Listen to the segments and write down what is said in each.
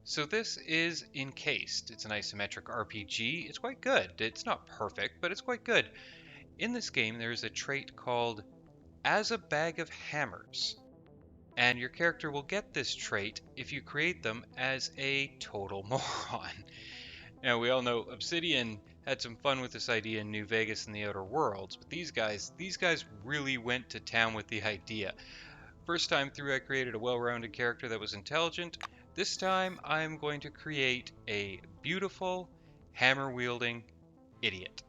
So this is Encased. It's an isometric RPG. It's quite good. It's not perfect, but it's quite good. In this game, there's a trait called As a Bag of Hammers, and your character will get this trait if you create them as a total moron. Now, we all know Obsidian had some fun with this idea in New Vegas and the Outer Worlds, but these guys really went to town with the idea. First time through, I created a well-rounded character that was intelligent. This time, I'm going to create a beautiful, hammer-wielding idiot.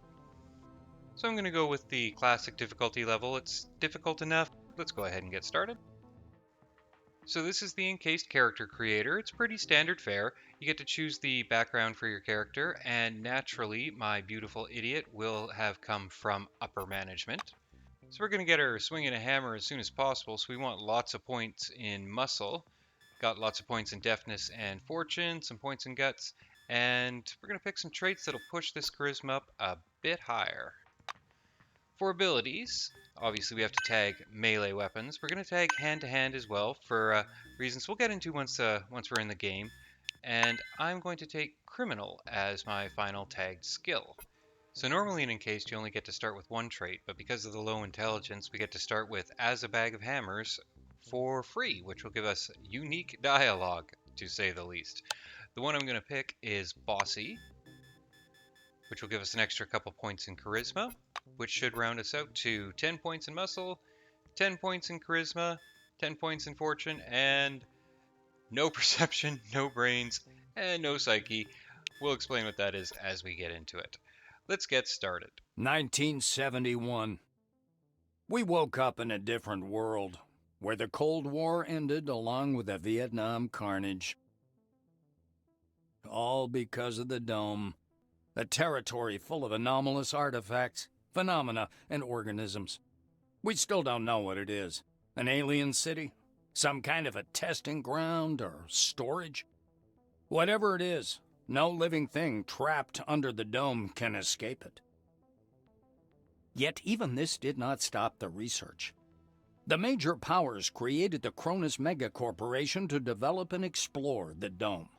So I'm going to go with the classic difficulty level. It's difficult enough. Let's go ahead and get started. So this is the Encased character creator. It's pretty standard fare. You get to choose the background for your character, and naturally, my beautiful idiot will have come from upper management. So we're going to get her swinging a hammer as soon as possible, so we want lots of points in muscle. Got lots of points in deftness and fortune, some points in guts, and we're going to pick some traits that'll push this charisma up a bit higher. For abilities, obviously we have to tag melee weapons. We're going to tag hand-to-hand as well for reasons we'll get into once we're in the game. And I'm going to take criminal as my final tagged skill. So normally in Encased you only get to start with one trait, but because of the low intelligence we get to start with As a Bag of Hammers for free, which will give us unique dialogue, to say the least. The one I'm going to pick is Bossy, which will give us an extra couple points in charisma, which should round us out to 10 points in muscle, 10 points in charisma, 10 points in fortune, and no perception, no brains, and no psyche. We'll explain what that is as we get into it. Let's get started. 1971. We woke up in a different world, where the Cold War ended along with the Vietnam carnage. All because of the Dome, a territory full of anomalous artifacts, phenomena, and organisms. We still don't know what it is. An alien city? Some kind of a testing ground or storage? Whatever it is, no living thing trapped under the Dome can escape it. Yet even this did not stop the research. The major powers created the Cronus Megacorporation to develop and explore the Dome.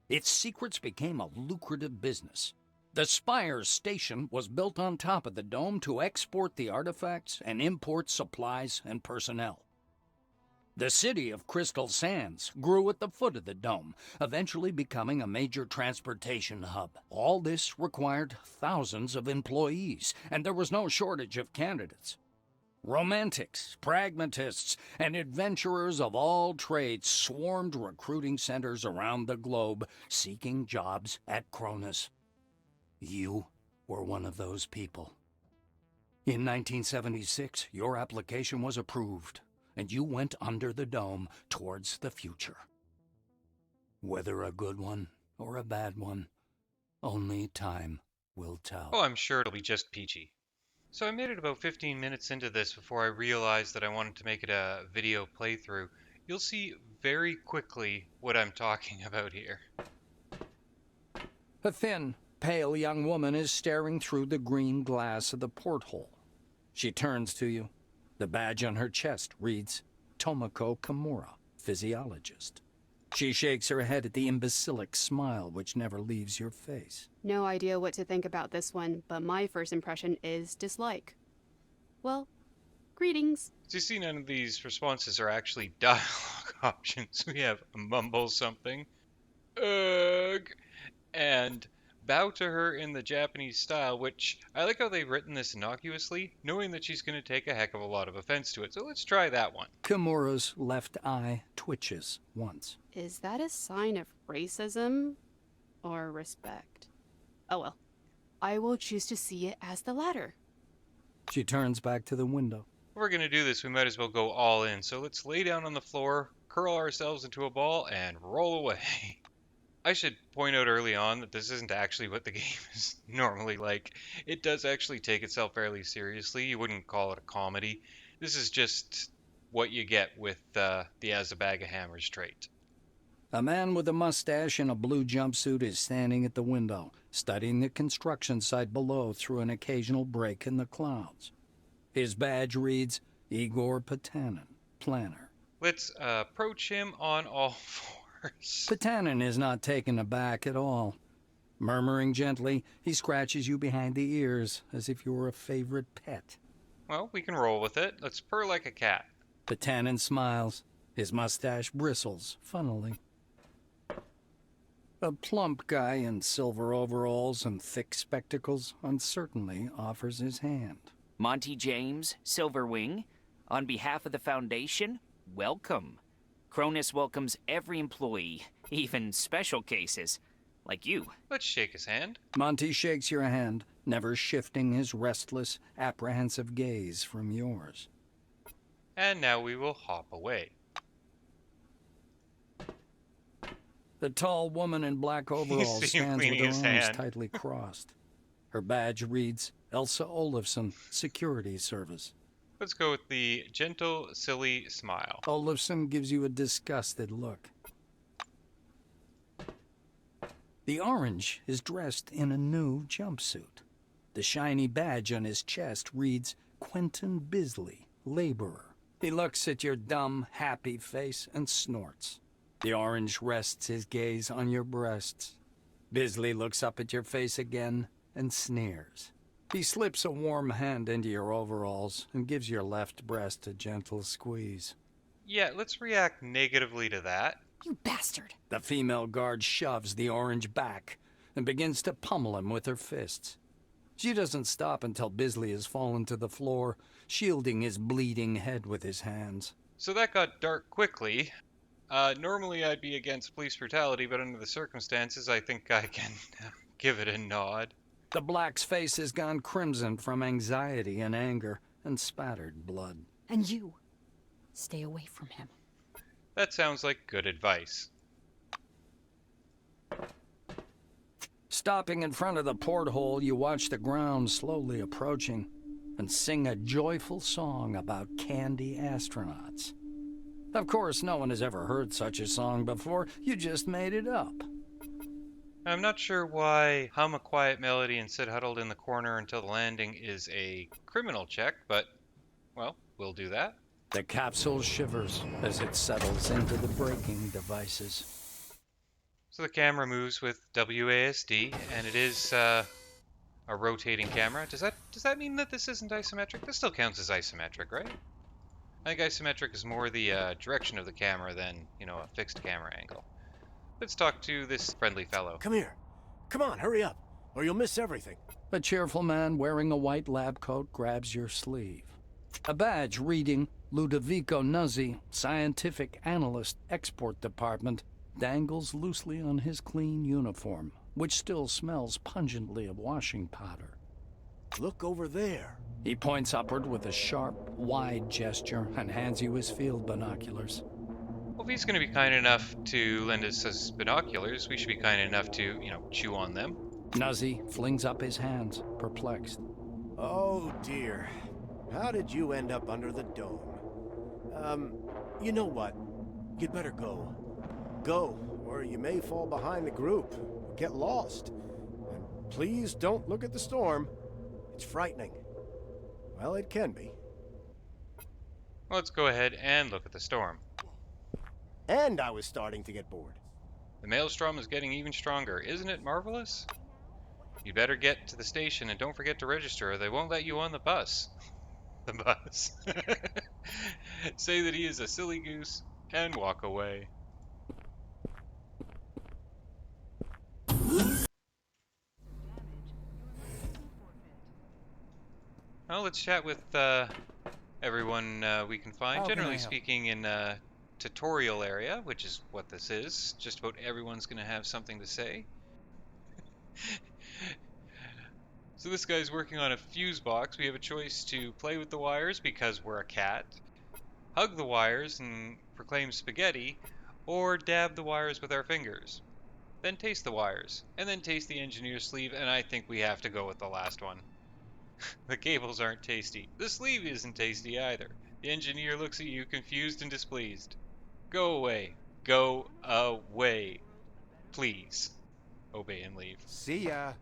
Its secrets became a lucrative business. The Spire station was built on top of the Dome to export the artifacts and import supplies and personnel. The city of Crystal Sands grew at the foot of the Dome, eventually becoming a major transportation hub. All this required thousands of employees, and there was no shortage of candidates. Romantics, pragmatists, and adventurers of all trades swarmed recruiting centers around the globe, seeking jobs at Cronus. You were one of those people. In 1976, your application was approved, and you went under the Dome towards the future. Whether a good one or a bad one, only time will tell. Oh, I'm sure it'll be just peachy. So I made it about 15 minutes into this before I realized that I wanted to make it a video playthrough. You'll see very quickly what I'm talking about here. A thin, pale young woman is staring through the green glass of the porthole. She turns to you. The badge on her chest reads, Tomoko Kimura, physiologist. She shakes her head at the imbecilic smile which never leaves your face. No idea what to think about this one, but my first impression is dislike. Well, greetings. So you see, none of these responses are actually dialogue options. We have mumble something, ugh, and bow to her in the Japanese style, which I like how they've written this innocuously, knowing that she's going to take a heck of a lot of offense to it. So let's try that one. Kimura's left eye twitches once. Is that a sign of racism or respect? Oh well. I will choose to see it as the latter. She turns back to the window. If we're going to do this, we might as well go all in. So let's lay down on the floor, curl ourselves into a ball, and roll away. I should point out early on that this isn't actually what the game is normally like. It does actually take itself fairly seriously. You wouldn't call it a comedy. This is just what you get with the As a Bag of Hammers trait. A man with a mustache and a blue jumpsuit is standing at the window, studying the construction site below through an occasional break in the clouds. His badge reads, Igor Potanin, planner. Let's approach him on all fours. course. Patanin is not taken aback at all. Murmuring gently, he scratches you behind the ears as if you were a favorite pet. Well, we can roll with it. Let's purr like a cat. Patanin smiles. His mustache bristles funnily. A plump guy in silver overalls and thick spectacles uncertainly offers his hand. Monty James, Silverwing, on behalf of the Foundation, welcome. Cronus welcomes every employee, even special cases, like you. Let's shake his hand. Monty shakes your hand, never shifting his restless, apprehensive gaze from yours. And now we will hop away. The tall woman in black overalls see him stands with cleaning her his arms hand. tightly crossed. Her badge reads Elsa Olafson, Security Service. Let's go with the gentle, silly smile. Olafson gives you a disgusted look. The orange is dressed in a new jumpsuit. The shiny badge on his chest reads Quentin Bisley, Laborer. He looks at your dumb, happy face and snorts. The orange rests his gaze on your breasts. Bisley looks up at your face again and sneers. He slips a warm hand into your overalls and gives your left breast a gentle squeeze. Yeah, let's react negatively to that. You bastard. The female guard shoves the orange back and begins to pummel him with her fists. She doesn't stop until Bisley has fallen to the floor, shielding his bleeding head with his hands. So that got dark quickly. Normally I'd be against police brutality, but under the circumstances, I think I can give it a nod. The black's face has gone crimson from anxiety and anger and spattered blood. And you, stay away from him. That sounds like good advice. Stopping in front of the porthole, you watch the ground slowly approaching and sing a joyful song about candy astronauts. Of course, no one has ever heard such a song before. You just made it up. I'm not sure why hum a quiet melody and sit huddled in the corner until the landing is a criminal check, but, well, we'll do that. The capsule shivers as it settles into the braking devices. So the camera moves with WASD, and it is a rotating camera. Does that mean that this isn't isometric? This still counts as isometric, right? I think isometric is more the direction of the camera than, a fixed camera angle. Let's talk to this friendly fellow. Come here. Come on, hurry up, or you'll miss everything. A cheerful man wearing a white lab coat grabs your sleeve. A badge reading Ludovico Nuzzi, Scientific Analyst, Export Department, dangles loosely on his clean uniform, which still smells pungently of washing powder. Look over there. He points upward with a sharp, wide gesture and hands you his field binoculars. Well, if he's going to be kind enough to lend us his binoculars, we should be kind enough to, chew on them. Nuzzi flings up his hands, perplexed. Oh, dear. How did you end up under the dome? You know what? You'd better go. Go, or you may fall behind the group, get lost. And please don't look at the storm. It's frightening. Well, it can be. Well, let's go ahead and look at the storm. And I was starting to get bored. The maelstrom is getting even stronger. Isn't it marvelous? You better get to the station and don't forget to register or they won't let you on the bus. The bus. Say that he is a silly goose and walk away. Well, let's chat with everyone we can find. How can I Generally help? speaking, in tutorial area, which is what this is, just about everyone's going to have something to say. So this guy's working on a fuse box. We have a choice to play with the wires because we're a cat, hug the wires and proclaim spaghetti, or dab the wires with our fingers. Then taste the wires, and then taste the engineer's sleeve, and I think we have to go with the last one. The cables aren't tasty. The sleeve isn't tasty either. The engineer looks at you confused and displeased. Go away. Go away. Please. Obey and leave. See ya.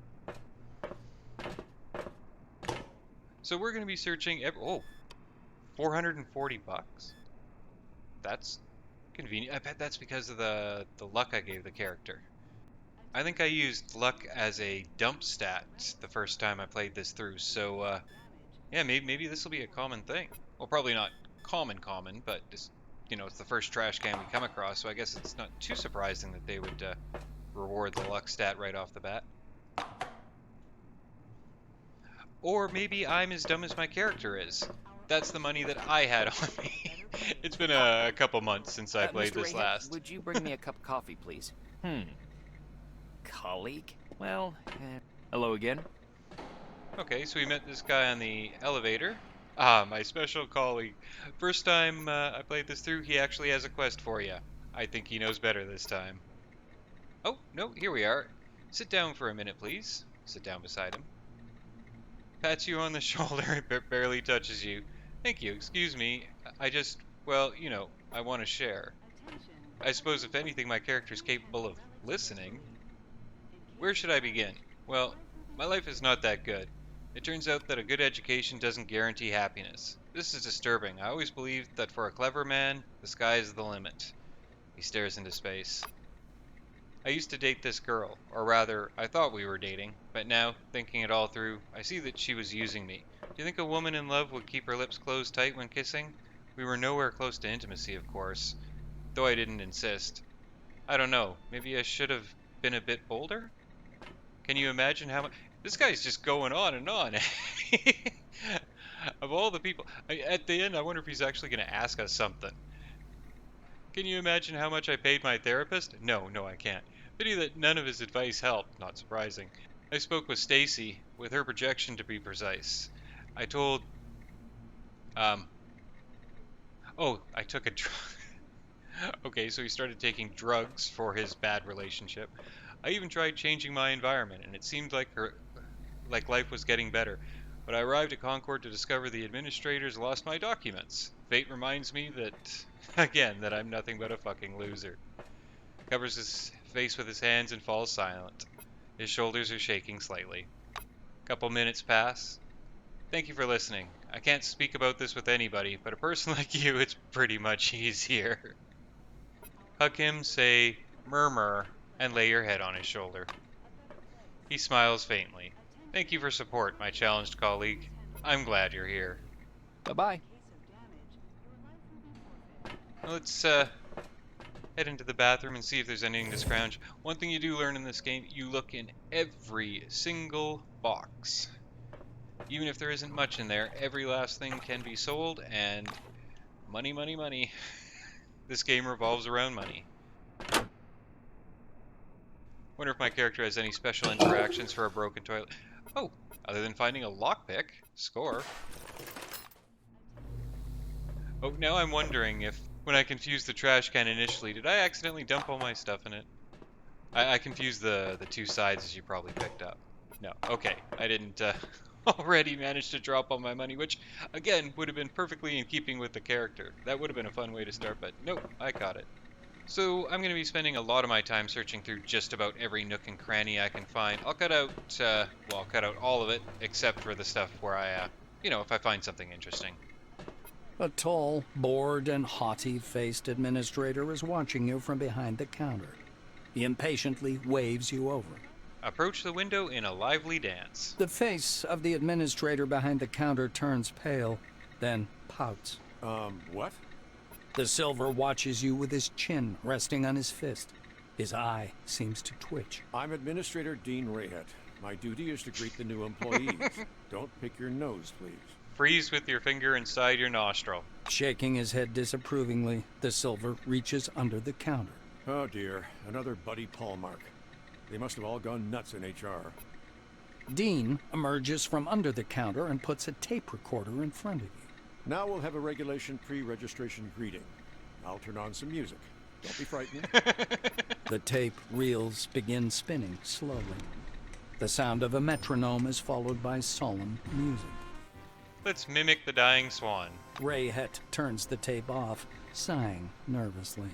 So we're going to be searching 440 bucks. That's convenient. I bet that's because of the luck I gave the character. I think I used luck as a dump stat the first time I played this through, so yeah, maybe this will be a common thing. Well, probably not common, but just, it's the first trash can we come across, so I guess it's not too surprising that they would reward the luck stat right off the bat. Or maybe I'm as dumb as my character is. That's the money that I had on me. It's been a couple months since I played Mr. this Rahab, last. would you bring me a cup of coffee, please? Colleague? Well, hello again. Okay, so we met this guy on the elevator. Ah, my special colleague. First time I played this through, he actually has a quest for you. I think he knows better this time. Oh, no, here we are. Sit down for a minute, please. Sit down beside him. Pats you on the shoulder, barely touches you. Thank you, excuse me. Well, I want to share. I suppose if anything, my character's capable of listening. Where should I begin? Well, my life is not that good. It turns out that a good education doesn't guarantee happiness. This is disturbing. I always believed that for a clever man, the sky is the limit. He stares into space. I used to date this girl, or rather, I thought we were dating, but now, thinking it all through, I see that she was using me. Do you think a woman in love would keep her lips closed tight when kissing? We were nowhere close to intimacy, of course, though I didn't insist. I don't know, maybe I should have been a bit bolder? Can you imagine how much... This guy's just going on and on. Of all the people... At the end, I wonder if he's actually going to ask us something. Can you imagine how much I paid my therapist? No, I can't. Pity that none of his advice helped, not surprising. I spoke with Stacy, with her projection to be precise. I told... Oh, I took a drug... Okay, so he started taking drugs for his bad relationship. I even tried changing my environment, and it seemed like life was getting better. But I arrived at Concord to discover the administrators lost my documents. Fate reminds me that I'm nothing but a fucking loser. Covers his face with his hands and falls silent. His shoulders are shaking slightly. Couple minutes pass. Thank you for listening. I can't speak about this with anybody, but a person like you, it's pretty much easier. Hug him, say, murmur, and lay your head on his shoulder. He smiles faintly. Thank you for support, my challenged colleague. I'm glad you're here. Bye-bye. Let's head into the bathroom and see if there's anything to scrounge. One thing you do learn in this game, you look in every single box. Even if there isn't much in there, every last thing can be sold, and money, money, money. This game revolves around money. Wonder if my character has any special interactions for a broken toilet. Oh, other than finding a lockpick. Score. Oh, now I'm wondering if, when I confused the trash can initially, did I accidentally dump all my stuff in it? I confused the two sides, as you probably picked up. No, okay. I didn't already manage to drop all my money, which, again, would have been perfectly in keeping with the character. That would have been a fun way to start, but nope, I caught it. So I'm going to be spending a lot of my time searching through just about every nook and cranny I can find. I'll cut out all of it, except for the stuff where I, if I find something interesting. A tall, bored, and haughty-faced administrator is watching you from behind the counter. He impatiently waves you over. Approach the window in a lively dance. The face of the administrator behind the counter turns pale, then pouts. What? The silver watches you with his chin resting on his fist. His eye seems to twitch. I'm Administrator Dean Rayhat. My duty is to greet the new employees. Don't pick your nose, please. Freeze with your finger inside your nostril. Shaking his head disapprovingly, the silver reaches under the counter. Oh dear, another Buddy Paulmark. They must have all gone nuts in HR. Dean emerges from under the counter and puts a tape recorder in front of you. Now we'll have a regulation pre-registration greeting. I'll turn on some music. Don't be frightened. The tape reels begin spinning slowly. The sound of a metronome is followed by solemn music. Let's mimic the dying swan. Rayhat turns the tape off, sighing nervously.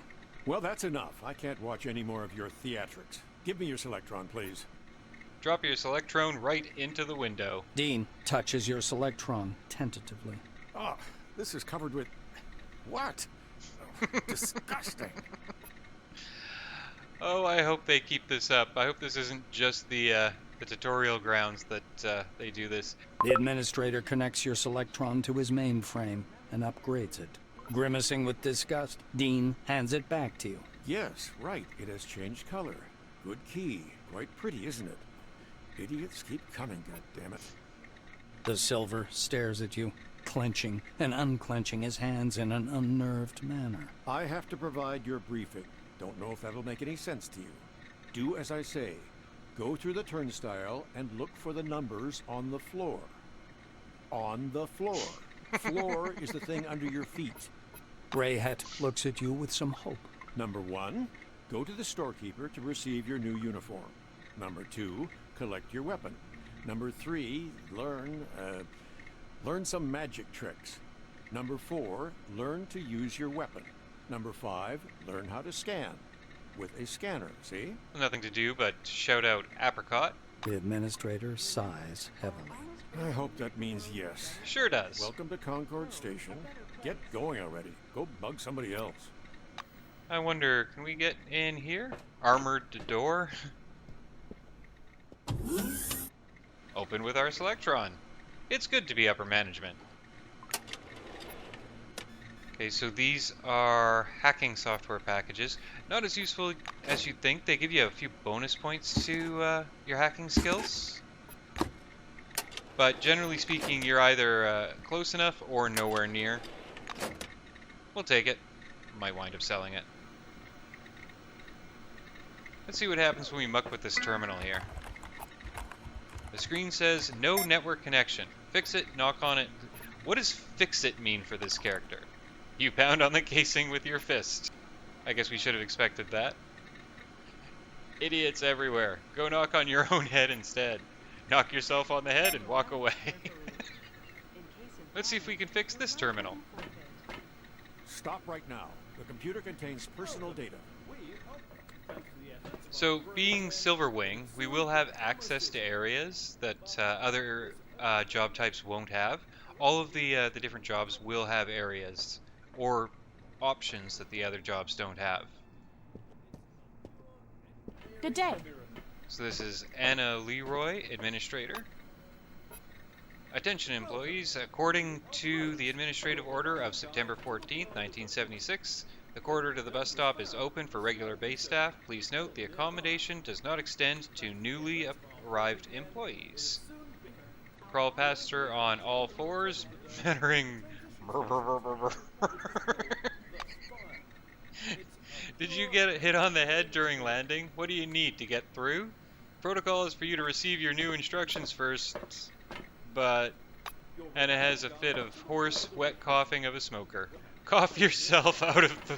Well, that's enough. I can't watch any more of your theatrics. Give me your Selectron, please. Drop your Selectrone right into the window. Dean touches your Selectron tentatively. Ah, this is covered with... What? Disgusting. Oh, I hope they keep this up. I hope this isn't just the tutorial grounds that they do this. The administrator connects your Selectron to his mainframe and upgrades it. Grimacing with disgust, Dean hands it back to you. Yes, right. It has changed color. Good key. Quite pretty, isn't it? Idiots keep coming, goddammit. The Silver stares at you, clenching and unclenching his hands in an unnerved manner. I have to provide your briefing. Don't know if that'll make any sense to you. Do as I say. Go through the turnstile and look for the numbers on the floor. On the floor. Floor is the thing under your feet. Greyhat looks at you with some hope. Number 1, go to the storekeeper to receive your new uniform. Number 2, collect your weapon. Number 3, learn some magic tricks. Number 4, learn to use your weapon. Number 5, learn how to scan. With a scanner, see? Nothing to do but shout out apricot. The administrator sighs heavily. I hope that means yes. Sure does. Welcome to Concord Station. Get going already. Go bug somebody else. I wonder, can we get in here? Armored door? Open with our Selectron. It's good to be upper management. Okay, so these are hacking software packages. Not as useful as you'd think. They give you a few bonus points to your hacking skills. But generally speaking, you're either close enough or nowhere near. We'll take it. Might wind up selling it. Let's see what happens when we muck with this terminal here. The screen says, no network connection. Fix it, knock on it. What does fix it mean for this character? You pound on the casing with your fist. I guess we should have expected that. Idiots everywhere. Go knock on your own head instead. Knock yourself on the head and walk away. Let's see if we can fix this terminal. Stop right now. The computer contains personal data. So, being Silverwing, we will have access to areas that other job types won't have. All of the different jobs will have areas or options that the other jobs don't have. Good day. So this is Anna Leroy, Administrator. Attention employees, according to the Administrative Order of September 14th, 1976, the corridor to the bus stop is open for regular base staff. Please note the accommodation does not extend to newly arrived employees. Crawl past her on all fours, muttering... Did you get hit on the head during landing? What do you need to get through? Protocol is for you to receive your new instructions first, but Anna has a fit of hoarse, wet coughing of a smoker. Cough yourself out of the...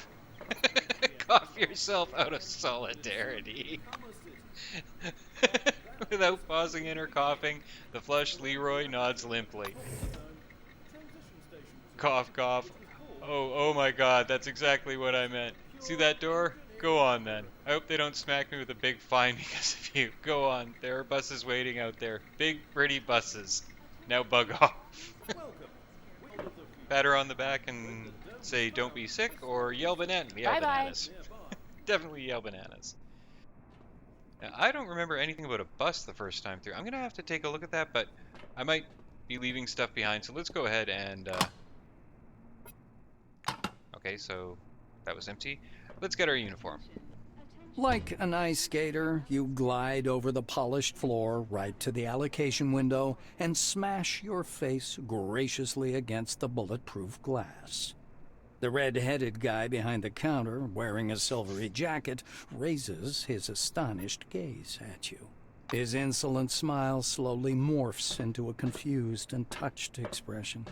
Cough yourself out of solidarity. Without pausing in her coughing, the flushed Leroy nods limply. Cough, cough. Oh my god, that's exactly what I meant. See that door? Go on then. I hope they don't smack me with a big fine because of you. Go on. There are buses waiting out there. Big, pretty buses. Now bug off. Pat her on the back and say, don't be sick, or yell banana. Yell Bye-bye. bananas. Definitely yell bananas. Now, I don't remember anything about a bus the first time through. I'm going to have to take a look at that, but I might be leaving stuff behind. So let's go ahead and... Okay, so that was empty. Let's get our uniform. Like an ice skater, you glide over the polished floor right to the allocation window and smash your face graciously against the bulletproof glass. The red-headed guy behind the counter, wearing a silvery jacket, raises his astonished gaze at you. His insolent smile slowly morphs into a confused and touched expression.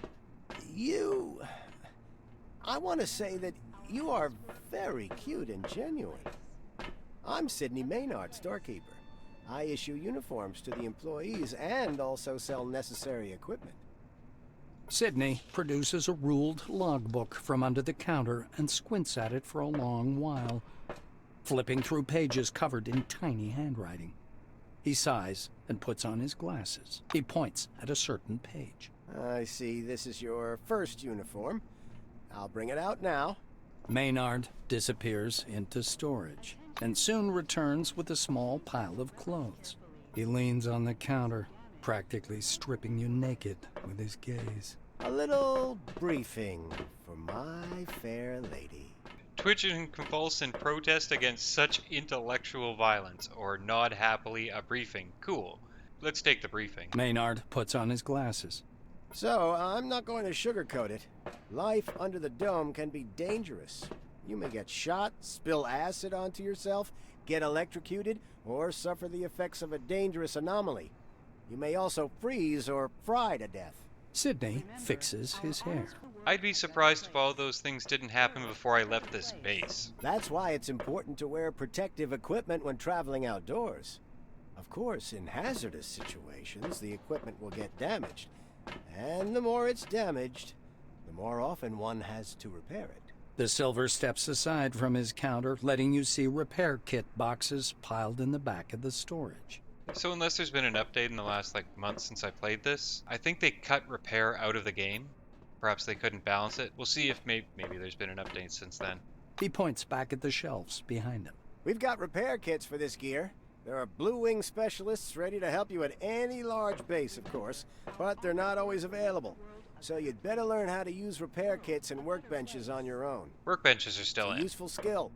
I want to say that you are very cute and genuine. I'm Sidney Maynard, storekeeper. I issue uniforms to the employees and also sell necessary equipment. Sidney produces a ruled logbook from under the counter and squints at it for a long while, flipping through pages covered in tiny handwriting. He sighs and puts on his glasses. He points at a certain page. I see this is your first uniform. I'll bring it out now. Maynard disappears into storage and soon returns with a small pile of clothes. He leans on the counter, practically stripping you naked with his gaze. A little briefing for my fair lady. Twitch and Convulsant protest against such intellectual violence, or nod happily a briefing. Cool. Let's take the briefing. Maynard puts on his glasses. So, I'm not going to sugarcoat it. Life under the dome can be dangerous. You may get shot, spill acid onto yourself, get electrocuted, or suffer the effects of a dangerous anomaly. You may also freeze or fry to death. Sydney fixes his hair. I'd be surprised if all those things didn't happen before I left this base. That's why it's important to wear protective equipment when traveling outdoors. Of course, in hazardous situations, the equipment will get damaged. And the more it's damaged, the more often one has to repair it. The Silver steps aside from his counter, letting you see repair kit boxes piled in the back of the storage. So unless there's been an update in the last month since I played this, I think they cut repair out of the game. Perhaps they couldn't balance it. We'll see if maybe there's been an update since then. He points back at the shelves behind him. We've got repair kits for this gear. There are Blue Wing specialists ready to help you at any large base, of course, but they're not always available. So you'd better learn how to use repair kits and workbenches on your own. Workbenches are still It's a in. useful skill.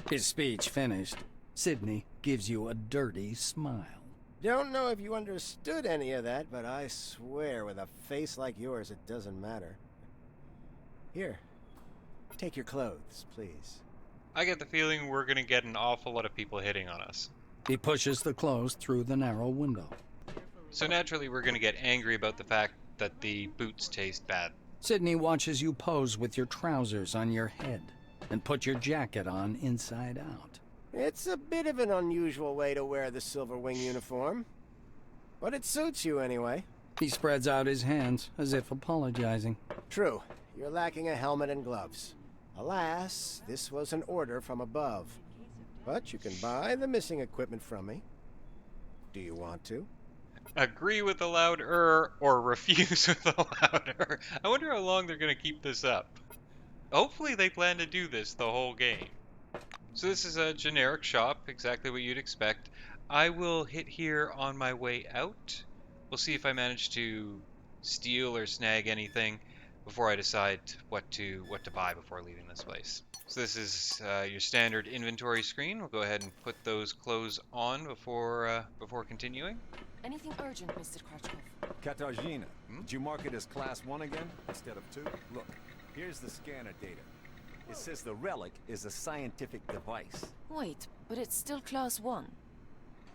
His speech finished, Sydney gives you a dirty smile. Don't know if you understood any of that, but I swear with a face like yours it doesn't matter. Here, take your clothes, please. I get the feeling we're gonna get an awful lot of people hitting on us. He pushes the clothes through the narrow window. So naturally we're gonna get angry about the fact that the boots taste bad. Sydney watches you pose with your trousers on your head and put your jacket on inside out. It's a bit of an unusual way to wear the Silver Wing uniform, but it suits you anyway. He spreads out his hands as if apologizing. True, you're lacking a helmet and gloves. Alas, this was an order from above. But you can buy the missing equipment from me. Do you want to? Agree with the loud or refuse with the loud I wonder how long they're gonna keep this up. Hopefully they plan to do this the whole game. So this is a generic shop, exactly what you'd expect. I will hit here on my way out. We'll see if I manage to steal or snag anything before I decide what to buy before leaving this place. So this is your standard inventory screen. We'll go ahead and put those clothes on before continuing. Anything urgent, Mr. Kratchkov? Katarzyna, did you mark it as Class 1 again, instead of 2? Look, here's the scanner data. It says the relic is a scientific device. Wait, but it's still Class 1.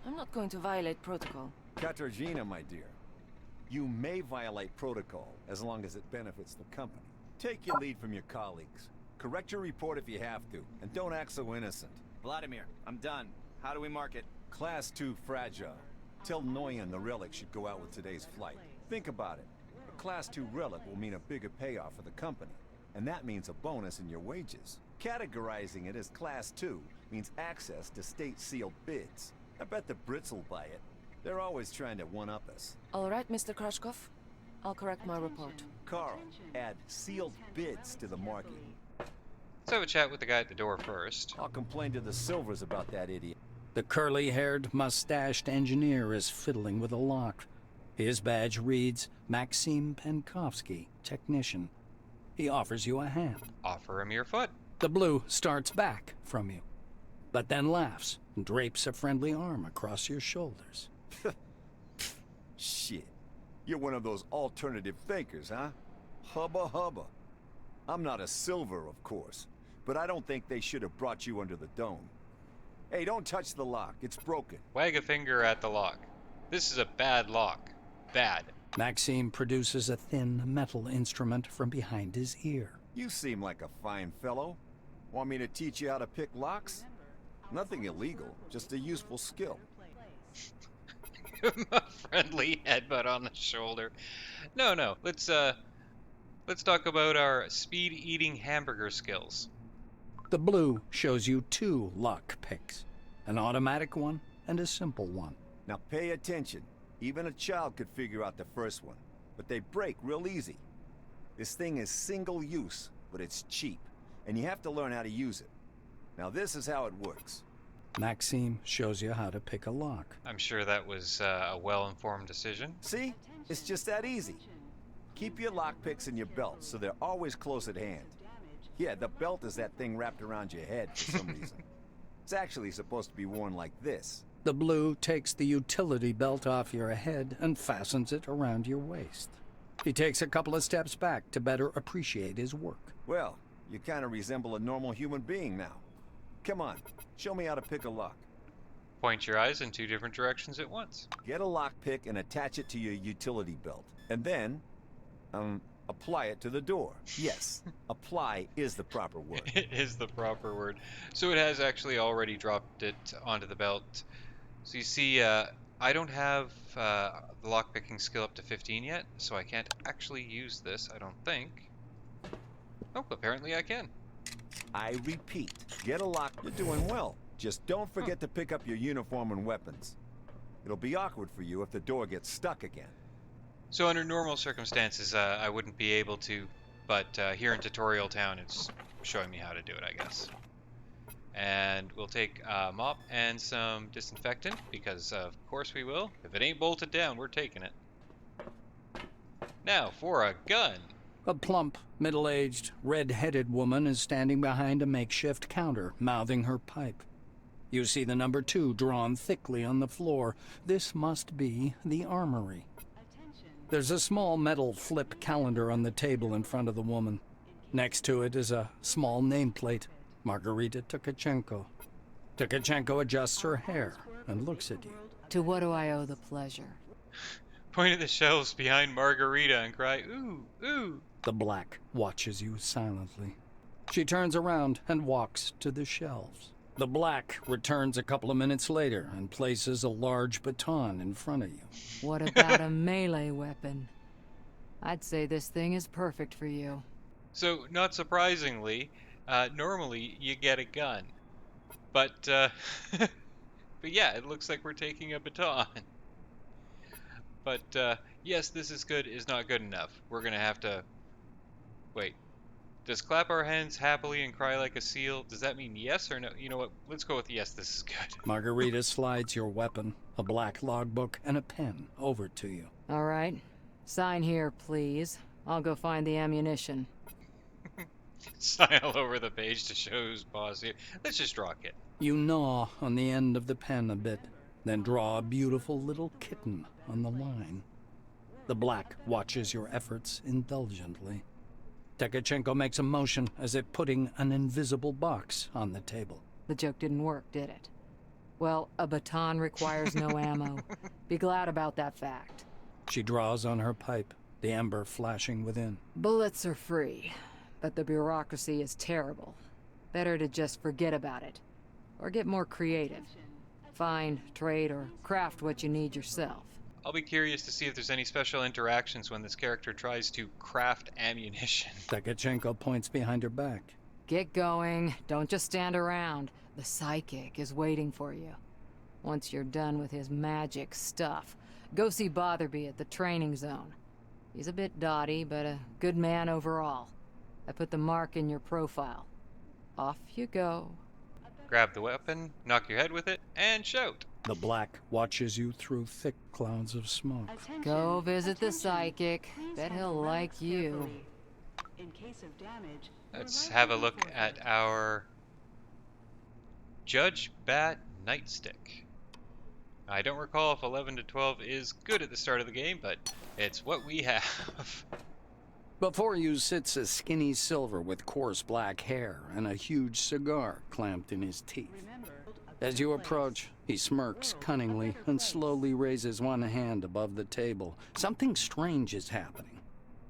I'm not going to violate protocol. Katarzyna, my dear, you may violate protocol as long as it benefits the company. Take your lead from your colleagues. Correct your report if you have to, and don't act so innocent. Vladimir, I'm done. How do we mark it? Class 2 fragile. Tell Noyan the relic should go out with today's flight. Think about it. A Class 2 relic will mean a bigger payoff for the company, and that means a bonus in your wages. Categorizing it as Class 2 means access to state-sealed bids. I bet the Brits will buy it. They're always trying to one-up us. All right, Mr. Kratchkov. I'll correct my report. Carl, add sealed bids to the marking. Let's have a chat with the guy at the door first. I'll complain to the Silvers about that idiot. The curly-haired, mustached engineer is fiddling with a lock. His badge reads Maxim Penkovsky, technician. He offers you a hand. Offer him your foot. The Blue starts back from you, but then laughs and drapes a friendly arm across your shoulders. Shit. You're one of those alternative thinkers, huh? Hubba hubba. I'm not a Silver, of course, but I don't think they should have brought you under the dome. Hey, don't touch the lock. It's broken. Wag a finger at the lock. This is a bad lock. Bad. Maxime produces a thin metal instrument from behind his ear. You seem like a fine fellow. Want me to teach you how to pick locks? Nothing illegal, just a useful skill. A friendly headbutt on the shoulder. No. Let's talk about our speed-eating hamburger skills. The Blue shows you two lock picks, an automatic one and a simple one. Now pay attention. Even a child could figure out the first one, but they break real easy. This thing is single use, but it's cheap. and you have to learn how to use it. Now this is how it works. Maxime shows you how to pick a lock. I'm sure that was a well-informed decision. See? It's just that easy. Keep your lockpicks in your belt so they're always close at hand. Yeah, the belt is that thing wrapped around your head for some reason. It's actually supposed to be worn like this. The blue takes the utility belt off your head and fastens it around your waist. He takes a couple of steps back to better appreciate his work. Well, you kind of resemble a normal human being now. Come on, show me how to pick a lock. Point your eyes in 2 different directions at once. Get a lockpick and attach it to your utility belt. And then, apply it to the door. Yes, apply is the proper word. It is the proper word. So it has actually already dropped it onto the belt. So you see, I don't have the lockpicking skill up to 15 yet, so I can't actually use this, I don't think. Oh, apparently I can. I repeat, get a lock. You're doing well. Just don't forget to pick up your uniform and weapons. It'll be awkward for you if the door gets stuck again. So under normal circumstances, I wouldn't be able to, but here in Tutorial Town, it's showing me how to do it, I guess. And we'll take a mop and some disinfectant, because of course we will. If it ain't bolted down, we're taking it. Now, for a gun. A plump, middle-aged, red-headed woman is standing behind a makeshift counter, mouthing her pipe. You see the number 2 drawn thickly on the floor. This must be the armory. There's a small metal flip calendar on the table in front of the woman. Next to it is a small nameplate, Margarita Tkachenko. Tkachenko adjusts her hair and looks at you. To what do I owe the pleasure? Point at the shelves behind Margarita and cry, ooh, ooh. The black watches you silently. She turns around and walks to the shelves. The black returns a couple of minutes later and places a large baton in front of you. What about a melee weapon? I'd say this thing is perfect for you. So, not surprisingly, normally you get a gun. But, but yeah, it looks like we're taking a baton. But, yes, this is good is not good enough. We're gonna have to... Wait. Does clap our hands happily and cry like a seal, does that mean yes or no? You know what? Let's go with yes, this is good. Margarita slides your weapon, a black logbook, and a pen over to you. All right. Sign here, please. I'll go find the ammunition. Sign all over the page to show who's boss here. Let's just draw a kitten. You gnaw on the end of the pen a bit, then draw a beautiful little kitten on the line. The black watches your efforts indulgently. Tkachenko makes a motion as if putting an invisible box on the table. The joke didn't work, did it? Well, a baton requires no ammo. Be glad about that fact. She draws on her pipe, the ember flashing within. Bullets are free, but the bureaucracy is terrible. Better to just forget about it. Or get more creative. Find, trade, or craft what you need yourself. I'll be curious to see if there's any special interactions when this character tries to craft ammunition. Tkachenko points behind her back. Get going. Don't just stand around. The psychic is waiting for you. Once you're done with his magic stuff, go see Botherby at the training zone. He's a bit dotty, but a good man overall. I put the mark in your profile. Off you go. Grab the weapon, knock your head with it, and shout. The black watches you through thick clouds of smoke. Go visit the psychic. Bet he'll like you. Let's have a look at our Judge Bat Nightstick. I don't recall if 11 to 12 is good at the start of the game, but it's what we have. Before you sits a skinny silver with coarse black hair and a huge cigar clamped in his teeth. As you approach, he smirks cunningly and slowly raises one hand above the table. Something strange is happening.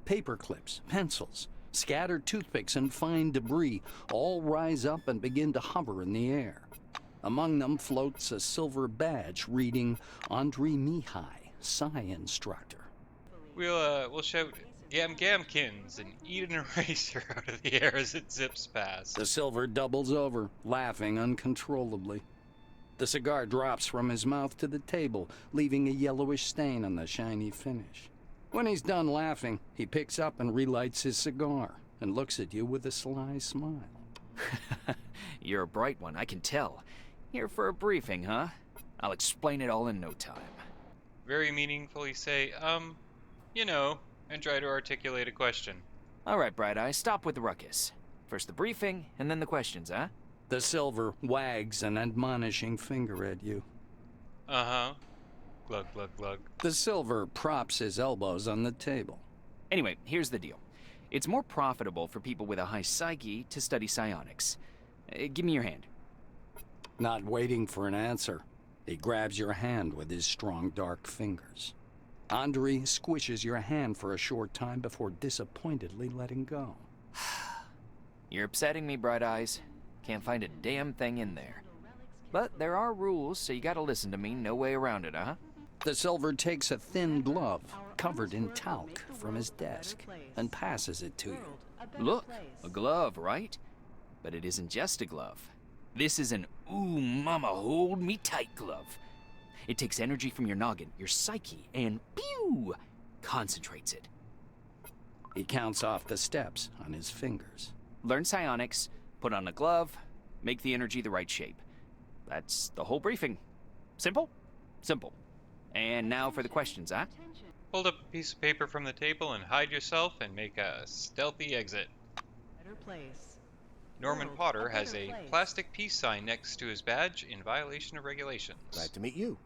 Paper clips, pencils, scattered toothpicks, and fine debris all rise up and begin to hover in the air. Among them floats a silver badge reading Andrei Mihai, Psi Instructor. We'll shout Gamkins and eat an eraser out of the air as it zips past. The silver doubles over, laughing uncontrollably. The cigar drops from his mouth to the table, leaving a yellowish stain on the shiny finish. When he's done laughing, he picks up and relights his cigar and looks at you with a sly smile. You're a bright one, I can tell. Here for a briefing, huh? I'll explain it all in no time. Very meaningfully say, you know, and try to articulate a question. All right, Bright Eyes, stop with the ruckus. First the briefing, and then the questions, huh? The Silver wags an admonishing finger at you. Uh-huh. Glug, glug, glug. The Silver props his elbows on the table. Anyway, here's the deal. It's more profitable for people with a high psyche to study psionics. Give me your hand. Not waiting for an answer, he grabs your hand with his strong, dark fingers. Andre squishes your hand for a short time before disappointedly letting go. You're upsetting me, Bright Eyes. Can't find a damn thing in there. But there are rules, so you gotta listen to me. No way around it, huh? The Silver takes a thin glove covered in talc from his desk and passes it to you. Look, a glove, right? But it isn't just a glove. This is an ooh mama hold me tight glove. It takes energy from your noggin, your psyche, and pew! Concentrates it. He counts off the steps on his fingers. Learn psionics, put on a glove, make the energy the right shape. That's the whole briefing. Simple? Simple. And now for the questions, huh? Hold up a piece of paper from the table and hide yourself and make a stealthy exit. Norman Potter has a plastic peace sign next to his badge in violation of regulations. Glad to meet you.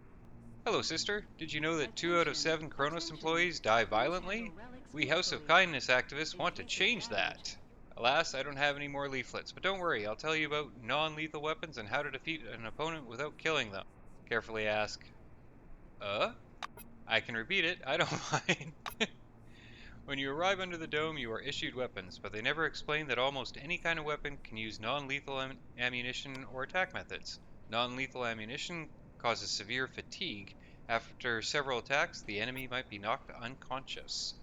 Hello, sister. Did you know that 2 out of 7 Kronos employees die violently? We House of Kindness activists want to change that. Alas, I don't have any more leaflets, but don't worry, I'll tell you about non-lethal weapons and how to defeat an opponent without killing them. Carefully ask, I can repeat it, I don't mind. When you arrive under the dome, you are issued weapons, but they never explain that almost any kind of weapon can use non-lethal ammunition or attack methods. Non-lethal ammunition causes severe fatigue. After several attacks, the enemy might be knocked unconscious.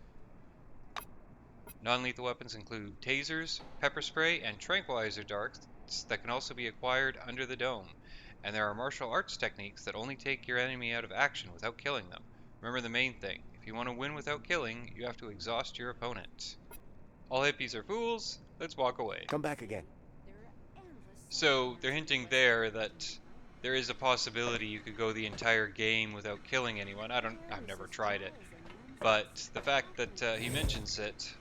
Non-lethal weapons include tasers, pepper spray, and tranquilizer darts that can also be acquired under the dome. And there are martial arts techniques that only take your enemy out of action without killing them. Remember the main thing. If you want to win without killing, you have to exhaust your opponent. All hippies are fools. Let's walk away. Come back again. So they're hinting there that there is a possibility you could go the entire game without killing anyone. I've never tried it. But the fact that he mentions it,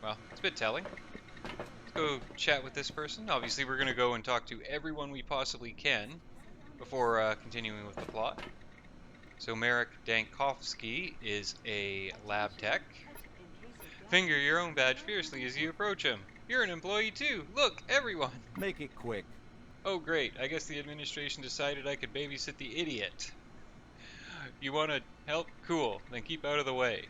well, it's a bit telling. Let's go chat with this person. Obviously, we're going to go and talk to everyone we possibly can before continuing with the plot. So Marek Dankovsky is a lab tech. Finger your own badge fiercely as you approach him. You're an employee too. Look, everyone. Make it quick. Oh great, I guess the administration decided I could babysit the idiot. You want to help? Cool, then keep out of the way.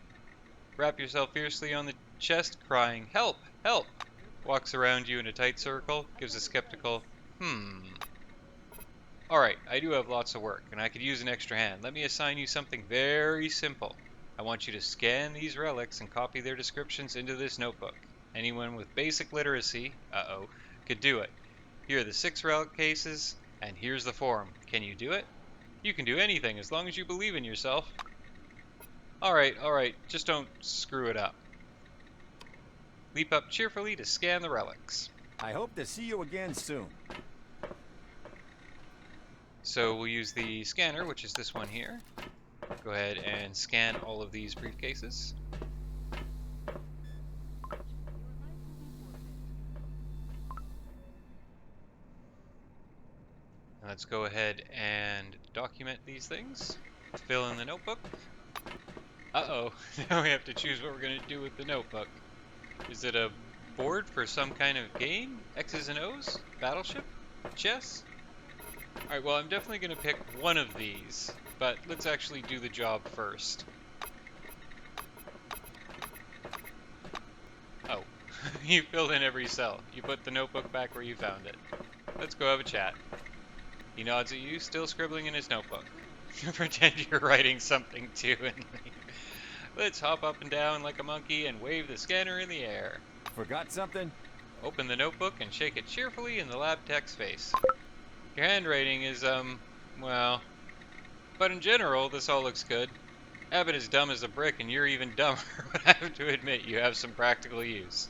Wrap yourself fiercely on the chest, crying, help, help. Walks around you in a tight circle, gives a skeptical, Alright, I do have lots of work, and I could use an extra hand. Let me assign you something very simple. I want you to scan these relics and copy their descriptions into this notebook. Anyone with basic literacy, could do it. Here are the 6 relic cases, and here's the form. Can you do it? You can do anything as long as you believe in yourself. Alright, just don't screw it up. Leap up cheerfully to scan the relics. I hope to see you again soon. So we'll use the scanner, which is this one here. Go ahead and scan all of these briefcases. Let's go ahead and document these things. Fill in the notebook. Uh-oh, now we have to choose what we're going to do with the notebook. Is it a board for some kind of game? X's and O's? Battleship? Chess? Alright, well I'm definitely going to pick one of these, but let's actually do the job first. Oh, you filled in every cell. You put the notebook back where you found it. Let's go have a chat. He nods at you, still scribbling in his notebook. Pretend you're writing something too and leave. Let's hop up and down like a monkey and wave the scanner in the air. Forgot something? Open the notebook and shake it cheerfully in the lab tech's face. Your handwriting is, well... But in general, this all looks good. Abbott is dumb as a brick and you're even dumber, but I have to admit you have some practical use.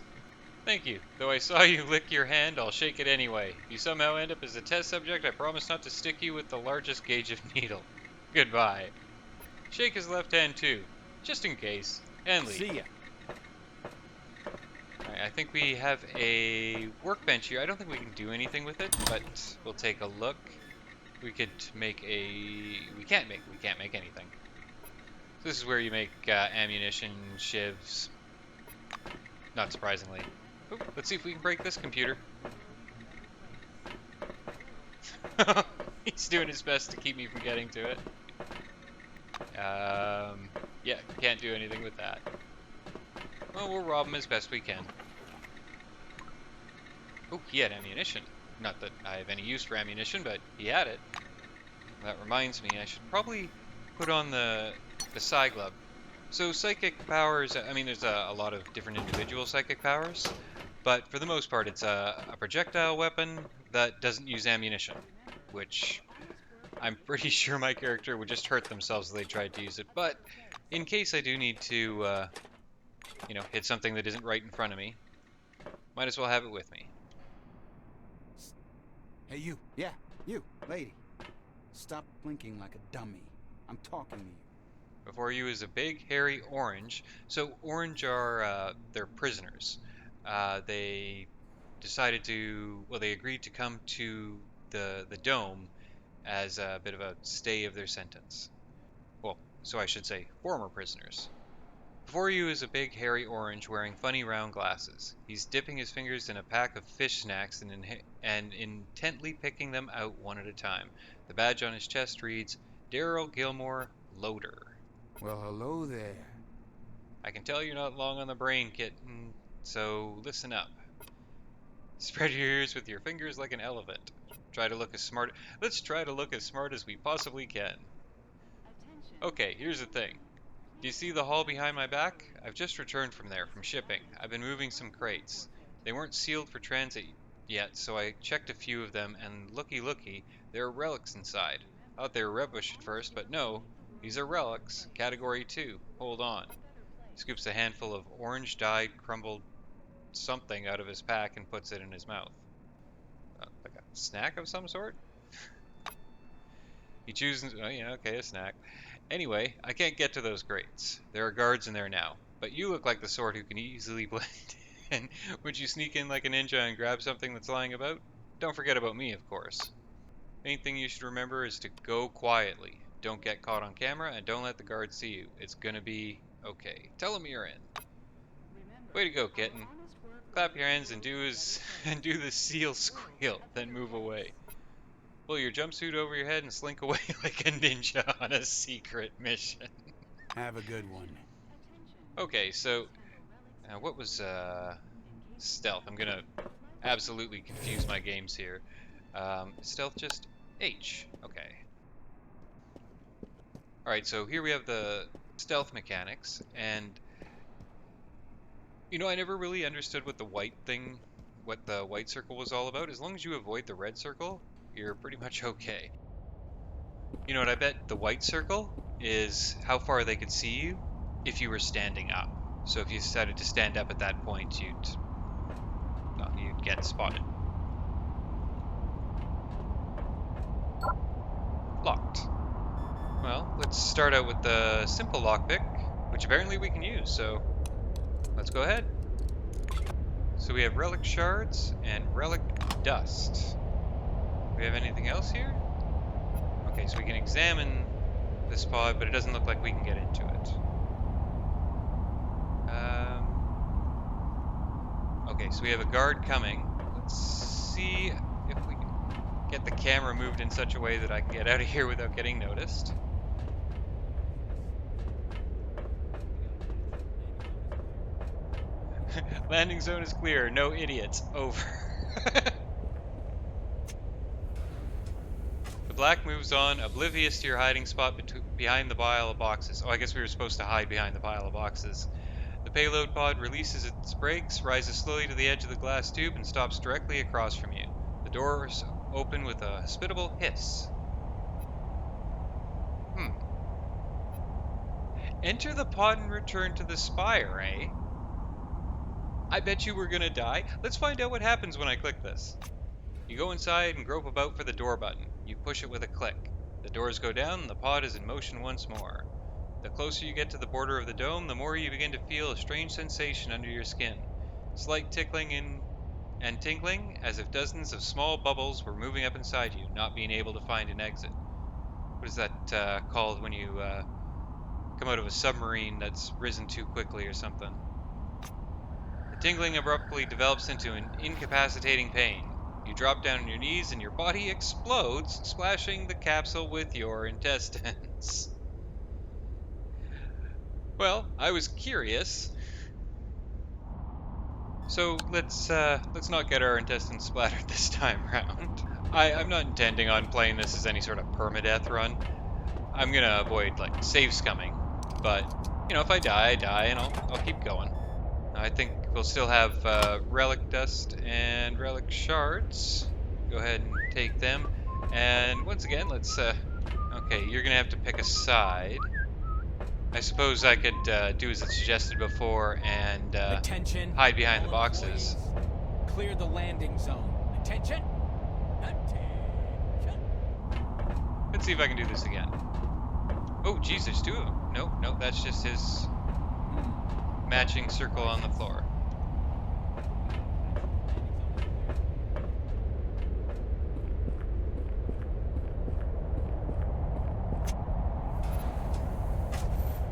Thank you. Though I saw you lick your hand, I'll shake it anyway. If you somehow end up as a test subject, I promise not to stick you with the largest gauge of needle. Goodbye. Shake his left hand too, just in case. And leave. See ya. Alright, I think we have a workbench here. I don't think we can do anything with it, but we'll take a look. We could make a... We can't make anything. So this is where you make ammunition, shivs. Not surprisingly. Ooh, let's see if we can break this computer. He's doing his best to keep me from getting to it. Yeah, can't do anything with that. Well, we'll rob him as best we can. Oh, he had ammunition. Not that I have any use for ammunition, but he had it. That reminds me, I should probably put on the Psy glove. So psychic powers, I mean, there's a lot of different individual psychic powers, but for the most part, it's a projectile weapon that doesn't use ammunition, which I'm pretty sure my character would just hurt themselves if they tried to use it. But in case I do need to, you know, hit something that isn't right in front of me, might as well have it with me. Hey, you. Yeah, you, lady. Stop blinking like a dummy. I'm talking to you. Before you is a big, hairy orange. So orange are, they're prisoners. They decided to, well, they agreed to come to the dome as a bit of a stay of their sentence. Well, so I should say former prisoners. Before you is a big, hairy orange wearing funny round glasses. He's dipping his fingers in a pack of fish snacks and intently picking them out one at a time. The badge on his chest reads, Daryl Gilmore, Loader. Well, hello there. I can tell you're not long on the brain, kitten, so listen up. Spread your ears with your fingers like an elephant. Let's try to look as smart as we possibly can. Okay, here's the thing. Do you see the hall behind my back? I've just returned from there, from shipping. I've been moving some crates. They weren't sealed for transit yet, so I checked a few of them, and looky, there are relics inside. I thought they were rubbish at first, but no. These are relics. Category 2. Hold on. He scoops a handful of orange-dyed, crumbled something out of his pack and puts it in his mouth. Like a snack of some sort? He chooses... Oh, yeah, okay, a snack. Anyway, I can't get to those crates. There are guards in there now. But you look like the sort who can easily blend in. Would you sneak in like a ninja and grab something that's lying about? Don't forget about me, of course. Main thing you should remember is to go quietly. Don't get caught on camera, and don't let the guards see you. It's gonna be okay. Tell them you're in. Way to go, kitten. Clap your hands and do the seal squeal, then move away. Pull your jumpsuit over your head and slink away like a ninja on a secret mission. Have a good one. Okay, so what was stealth? I'm gonna absolutely confuse my games here. Stealth just H. Okay. Alright, so here we have the stealth mechanics, and you know, I never really understood what the white circle was all about. As long as you avoid the red circle, you're pretty much okay. You know what, I bet the white circle is how far they could see you if you were standing up. So if you decided to stand up at that point, you'd get spotted. Locked. Well, let's start out with the simple lockpick, which apparently we can use, so let's go ahead. So we have relic shards and relic dust. Do we have anything else here? Okay, so we can examine this pod, but it doesn't look like we can get into it. Okay, so we have a guard coming. Let's see if we can get the camera moved in such a way that I can get out of here without getting noticed. Landing zone is clear. No idiots. Over. The black moves on, oblivious to your hiding spot behind the pile of boxes. Oh, I guess we were supposed to hide behind the pile of boxes. The payload pod releases its brakes, rises slowly to the edge of the glass tube, and stops directly across from you. The doors open with a hospitable hiss. Enter the pod and return to the spire, eh? I bet you we're gonna die. Let's find out what happens when I click this. You go inside and grope about for the door button. You push it with a click. The doors go down and the pod is in motion once more. The closer you get to the border of the dome, the more you begin to feel a strange sensation under your skin. Slight tickling and tingling, as if dozens of small bubbles were moving up inside you, not being able to find an exit. What is that called when you come out of a submarine that's risen too quickly or something? The tingling abruptly develops into an incapacitating pain. You drop down on your knees and your body explodes, splashing the capsule with your intestines. Well, I was curious. So let's not get our intestines splattered this time round. I'm not intending on playing this as any sort of permadeath run. I'm gonna avoid like save scumming, but you know, if I die, and I'll keep going. I think we'll still have relic dust and relic shards. Go ahead and take them. And once again, let's okay, you're gonna have to pick a side. I suppose I could do as it suggested before and Attention, hide behind the all boxes. employees. Clear the landing zone. Attention. Attention. Let's see if I can do this again. Oh, geez, there's two of them. No, that's just his matching circle on the floor.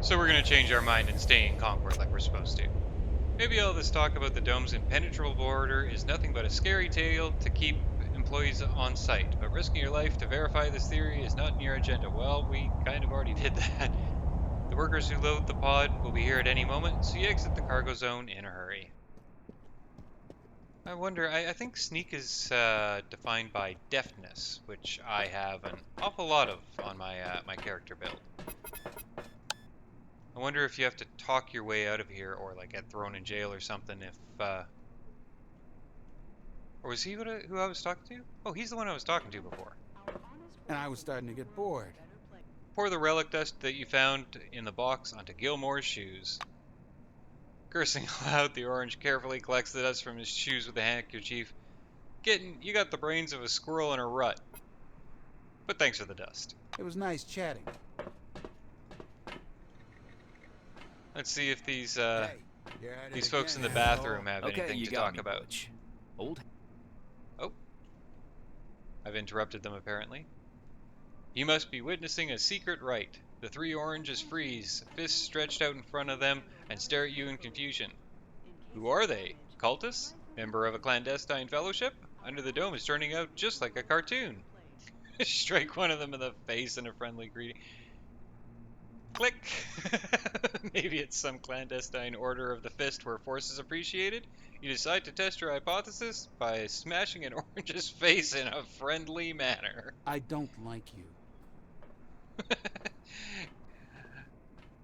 So we're going to change our mind and stay in Concord like we're supposed to. Maybe all this talk about the dome's impenetrable border is nothing but a scary tale to keep employees on site, but risking your life to verify this theory is not in your agenda. Well, we kind of already did that. The workers who load the pod will be here at any moment, so you exit the cargo zone in a hurry. I wonder, I think sneak is defined by deftness, which I have an awful lot of on my my character build. I wonder if you have to talk your way out of here or like get thrown in jail or something if or was he who I was talking to? Oh, he's the one I was talking to before. And I was starting to get bored. Pour the relic dust that you found in the box onto Gilmore's shoes. Cursing aloud, the orange carefully collects the dust from his shoes with a handkerchief. You got the brains of a squirrel in a rut. But thanks for the dust. It was nice chatting. Let's see if these Hey, you're at it these folks in again, the bathroom have Okay, anything you to got talk me, about. Butch. Old. Oh. I've interrupted them apparently. You must be witnessing a secret rite. The three oranges freeze, fists stretched out in front of them, and stare at you in confusion. Who are they? Cultists? Member of a clandestine fellowship? Under the dome is turning out just like a cartoon. Strike one of them in the face in a friendly greeting. Click! Maybe it's some clandestine order of the fist where force is appreciated. You decide to test your hypothesis by smashing an orange's face in a friendly manner. I don't like you.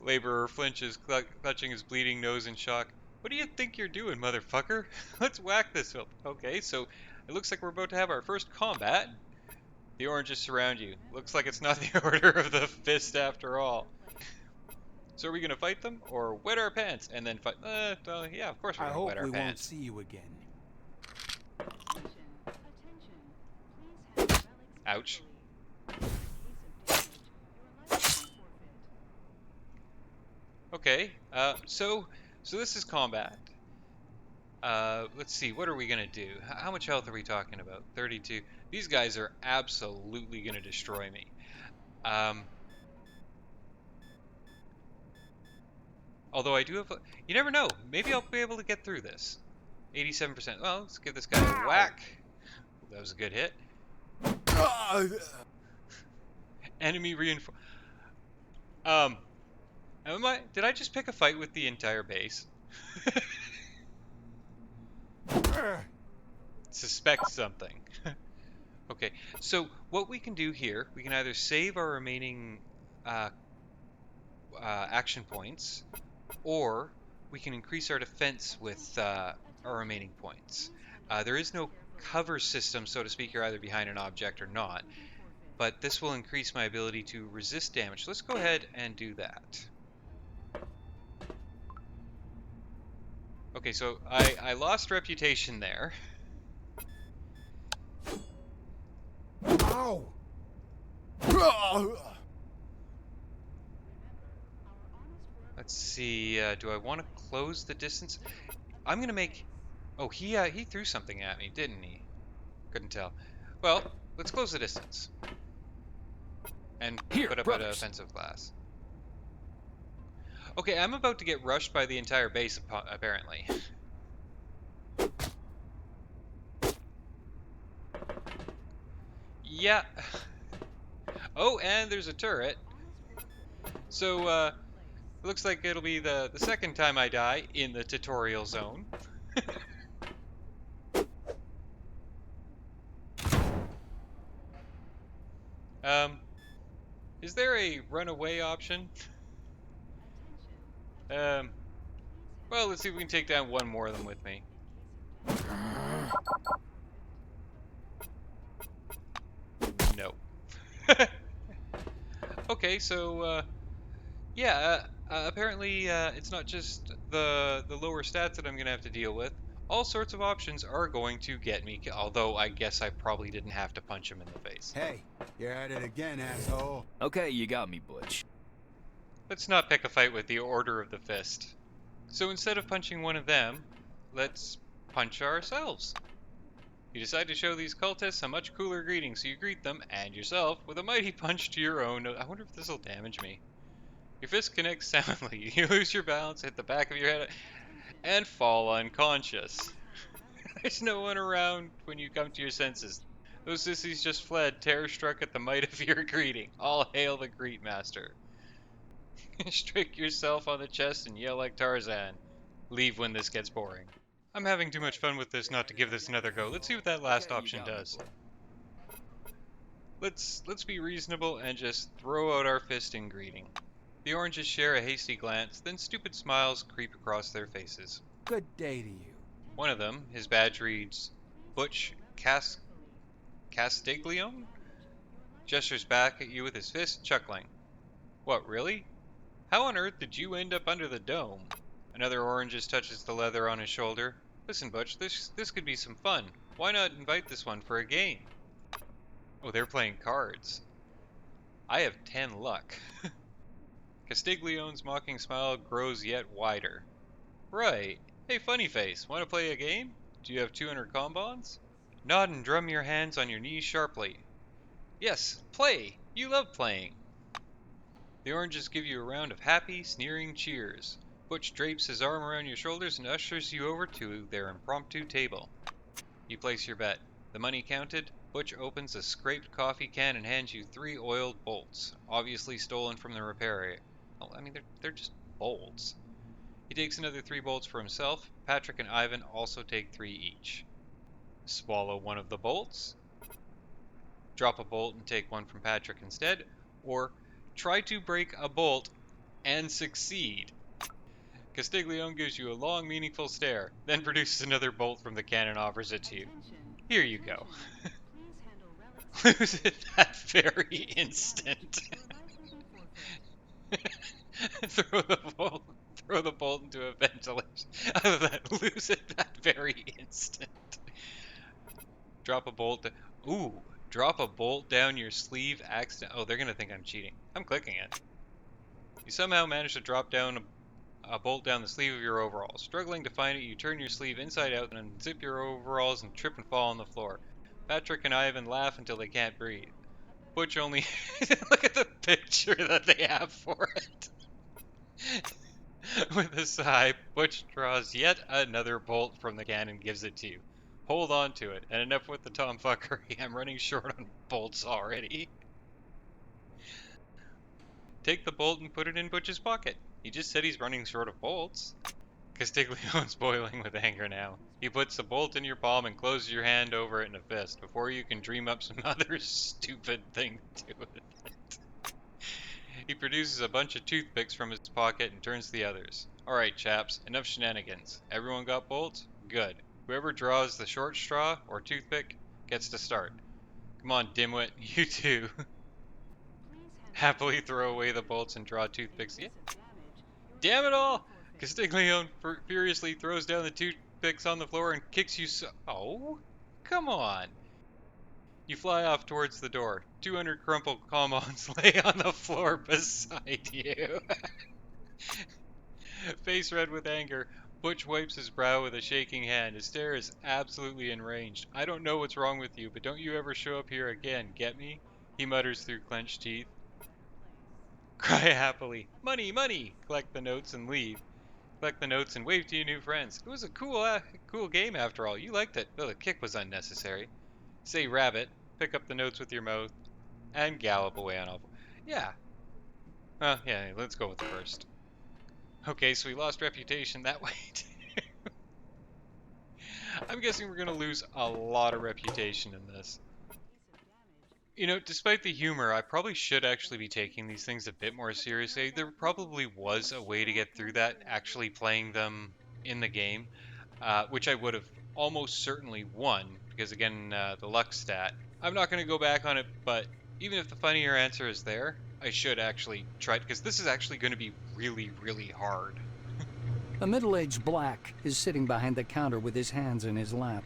Laborer flinches, clutching his bleeding nose in shock. What do you think you're doing, motherfucker? Let's whack this up. Okay, so it looks like we're about to have our first combat. The oranges surround you. Looks like it's not the order of the fist after all. So are we gonna fight them, or wet our pants and then fight? Well, yeah, of course we're I gonna hope wet our we won't pants. see you again. Ouch. Okay, so this is combat. Let's see, what are we gonna do? How much health are we talking about? 32. These guys are absolutely gonna destroy me. Although I do have, you never know. Maybe I'll be able to get through this. 87%. Well, let's give this guy a whack. That was a good hit. Enemy reinforce. Did I just pick a fight with the entire base? Suspect something. Okay, so what we can do here, we can either save our remaining action points, or we can increase our defense with our remaining points. There is no cover system, so to speak. You're either behind an object or not, but this will increase my ability to resist damage. Let's go ahead and do that. Okay, so I lost reputation there. Ow! Let's see, do I want to close the distance? I'm gonna make... Oh, he threw something at me, didn't he? Couldn't tell. Well, let's close the distance. And Here, put up an brothers. offensive glass. Okay, I'm about to get rushed by the entire base, apparently. Yeah. Oh, and there's a turret. So, it looks like it'll be the second time I die in the tutorial zone. Is there a runaway option? Well, let's see if we can take down one more of them with me. No. Okay, so, yeah, apparently, it's not just the lower stats that I'm gonna have to deal with. All sorts of options are going to get me, although I guess I probably didn't have to punch him in the face. Hey, you're at it again, asshole. Okay, you got me, Butch. Let's not pick a fight with the Order of the Fist. So instead of punching one of them, let's punch ourselves. You decide to show these cultists a much cooler greeting, so you greet them, and yourself, with a mighty punch to your own. I wonder if this will damage me. Your fist connects soundly. You lose your balance, hit the back of your head, and fall unconscious. There's no one around when you come to your senses. Those sissies just fled, terror-struck at the might of your greeting. All hail the Greet Master. Strike yourself on the chest and yell like Tarzan. Leave when this gets boring. I'm having too much fun with this not to give this another go. Let's see what that last option does. Let's be reasonable and just throw out our fist in greeting. The oranges share a hasty glance, then stupid smiles creep across their faces. Good day to you. One of them, his badge reads, Butch Castiglione, gestures back at you with his fist, chuckling. What, really? How on earth did you end up under the dome? Another oranges touches the leather on his shoulder. Listen, Butch, this could be some fun. Why not invite this one for a game? Oh, they're playing cards. I have 10 luck. Castiglione's mocking smile grows yet wider. Right. Hey, funny face, want to play a game? Do you have 200 combons? Nod and drum your hands on your knees sharply. Yes, play! You love playing! The oranges give you a round of happy, sneering cheers. Butch drapes his arm around your shoulders and ushers you over to their impromptu table. You place your bet. The money counted, Butch opens a scraped coffee can and hands you 3 oiled bolts, obviously stolen from the repair area. Oh, I mean, they're just bolts. He takes another 3 bolts for himself. Patrick and Ivan also take 3 each. Swallow one of the bolts. Drop a bolt and take one from Patrick instead. Or try to break a bolt and succeed. Castiglione gives you a long, meaningful stare, then produces another bolt from the can and offers it to you. Here you go. Lose it that very instant. Throw the bolt into a ventilation. Other than that, lose it that very instant. Drop a bolt. Drop a bolt down your sleeve. Accident. Oh, they're gonna think I'm cheating. I'm clicking it. You somehow manage to drop down a bolt down the sleeve of your overalls. Struggling to find it, you turn your sleeve inside out and unzip your overalls and trip and fall on the floor. Patrick and Ivan laugh until they can't breathe. Butch only... Look at the picture that they have for it. With a sigh, Butch draws yet another bolt from the can and gives it to you. Hold on to it, and enough with the tomfuckery. I'm running short on bolts already. Take the bolt and put it in Butch's pocket. He just said he's running short of bolts. Castiglione's boiling with anger now. He puts the bolt in your palm and closes your hand over it in a fist before you can dream up some other stupid thing to do with it. He produces a bunch of toothpicks from his pocket and turns to the others. Alright, chaps, enough shenanigans. Everyone got bolts? Good. Whoever draws the short straw, or toothpick, gets to start. Come on, dimwit, you too. Happily throw away the bolts and draw toothpicks. Yeah. Damn it all! Castiglione furiously throws down the toothpicks on the floor and kicks you so... Oh, come on. You fly off towards the door. 200 crumpled commons lay on the floor beside you. Face red with anger, Butch wipes his brow with a shaking hand. His stare is absolutely enraged. I don't know what's wrong with you, but don't you ever show up here again, get me? He mutters through clenched teeth. Cry happily. Money, money! Collect the notes and leave. Collect the notes and wave to your new friends. It was a cool game after all. You liked it, though the kick was unnecessary. Say rabbit, pick up the notes with your mouth, and gallop away on awful. Yeah. Yeah, let's go with the first. Okay, so we lost reputation that way too. I'm guessing we're going to lose a lot of reputation in this. You know, despite the humor, I probably should actually be taking these things a bit more seriously. There probably was a way to get through that, actually playing them in the game, which I would have almost certainly won, because again, the luck stat. I'm not going to go back on it, but even if the funnier answer is there, I should actually try it, because this is actually going to be really, really hard. A middle-aged black is sitting behind the counter with his hands in his lap.